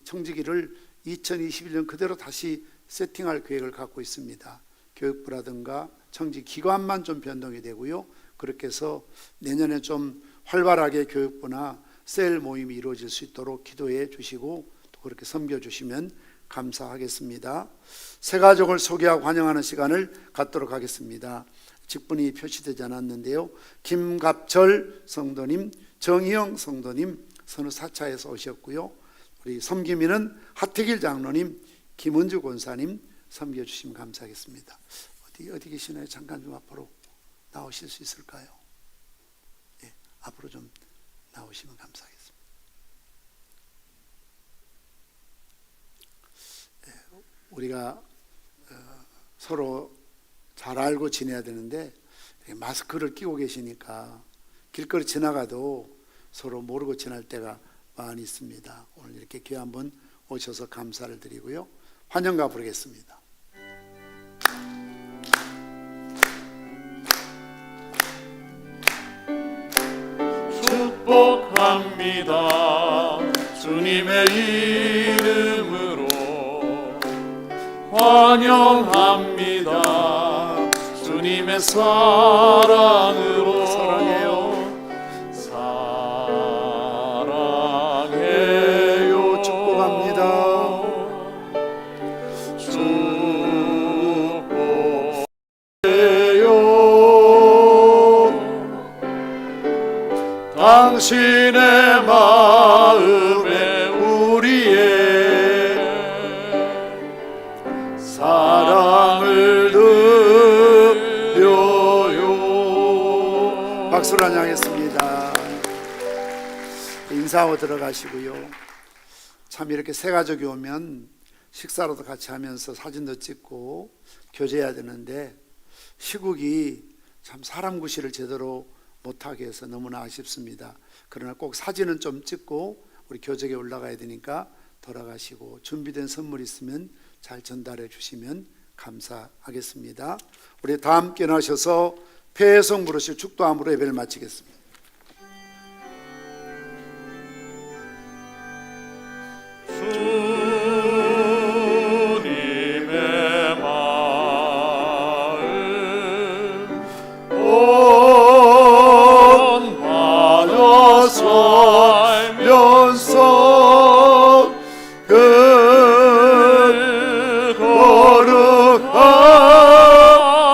청지기를 2021년 그대로 다시 세팅할 계획을 갖고 있습니다. 교육부라든가 청지 기관만 좀 변동이 되고요. 그렇게 해서 내년에 좀 활발하게 교육부나 셀 모임이 이루어질 수 있도록 기도해 주시고 또 그렇게 섬겨 주시면 감사하겠습니다. 새 가족을 소개하고 환영하는 시간을 갖도록 하겠습니다. 직분이 표시되지 않았는데요. 김갑철 성도님, 정희영 성도님 선후 4차에서 오셨고요. 우리 섬기민은 하태길 장로님, 김은주 권사님 섬겨주시면 감사하겠습니다. 어디 계시나요? 잠깐 좀 앞으로 나오실 수 있을까요? 예, 앞으로 좀 나오시면 감사하겠습니다. 예, 우리가 서로 잘 알고 지내야 되는데 마스크를 끼고 계시니까 길거리 지나가도 서로 모르고 지날 때가 많이 있습니다. 오늘 이렇게 귀한 한번 오셔서 감사를 드리고요. 환영가 부르겠습니다. 축복합니다. 주님의 이름으로 환영합니다. 주님의 사랑으로 사랑해요. 사랑해요. 축복합니다. 축복해요. 당신의 마음에 우리의 사랑을 드려요. 박수로 환영하겠습니다. 인사하고 들어가시고요. 참 이렇게 새 가족이 오면 식사로도 같이 하면서 사진도 찍고 교제해야 되는데 시국이 참 사람 구실을 제대로 못하게 해서 너무나 아쉽습니다. 그러나 꼭 사진은 좀 찍고 우리 교적에 올라가야 되니까 돌아가시고 준비된 선물 있으면 잘 전달해 주시면 감사하겠습니다. 우리 다 함께 나셔서 폐성 부르실 축도함으로 예배를 마치겠습니다. 주님의 마음 온받아서 살면서 그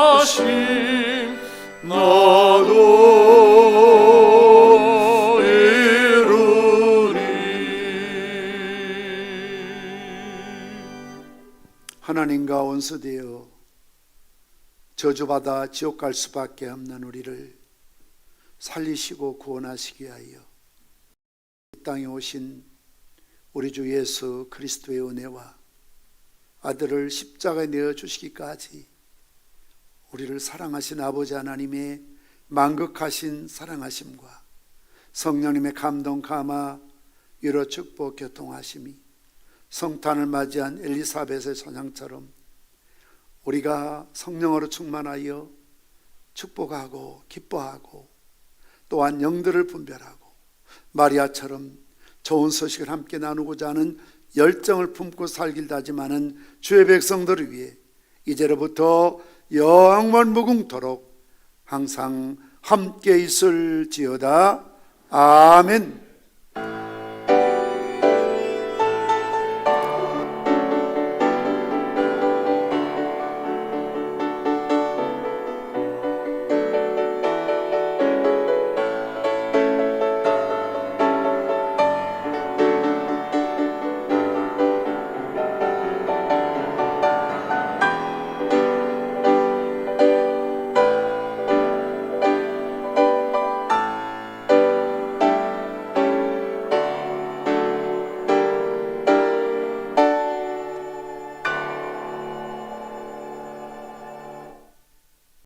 거룩하심 너도 이루리. 하나님과 원수되어 저주받아 지옥 갈 수밖에 없는 우리를 살리시고 구원하시기 위하여 이 땅에 오신 우리 주 예수 그리스도의 은혜와 아들을 십자가에 내어주시기까지 우리를 사랑하신 아버지 하나님의 만극하신 사랑하심과 성령님의 감동 감화 위로 축복 교통하심이 성탄을 맞이한 엘리사벳의 선양처럼 우리가 성령으로 충만하여 축복하고 기뻐하고 또한 영들을 분별하고 마리아처럼 좋은 소식을 함께 나누고자 하는 열정을 품고 살길 다짐하는 주의 백성들을 위해 이제로부터 영원 무궁토록 항상 함께 있을지어다. 아멘.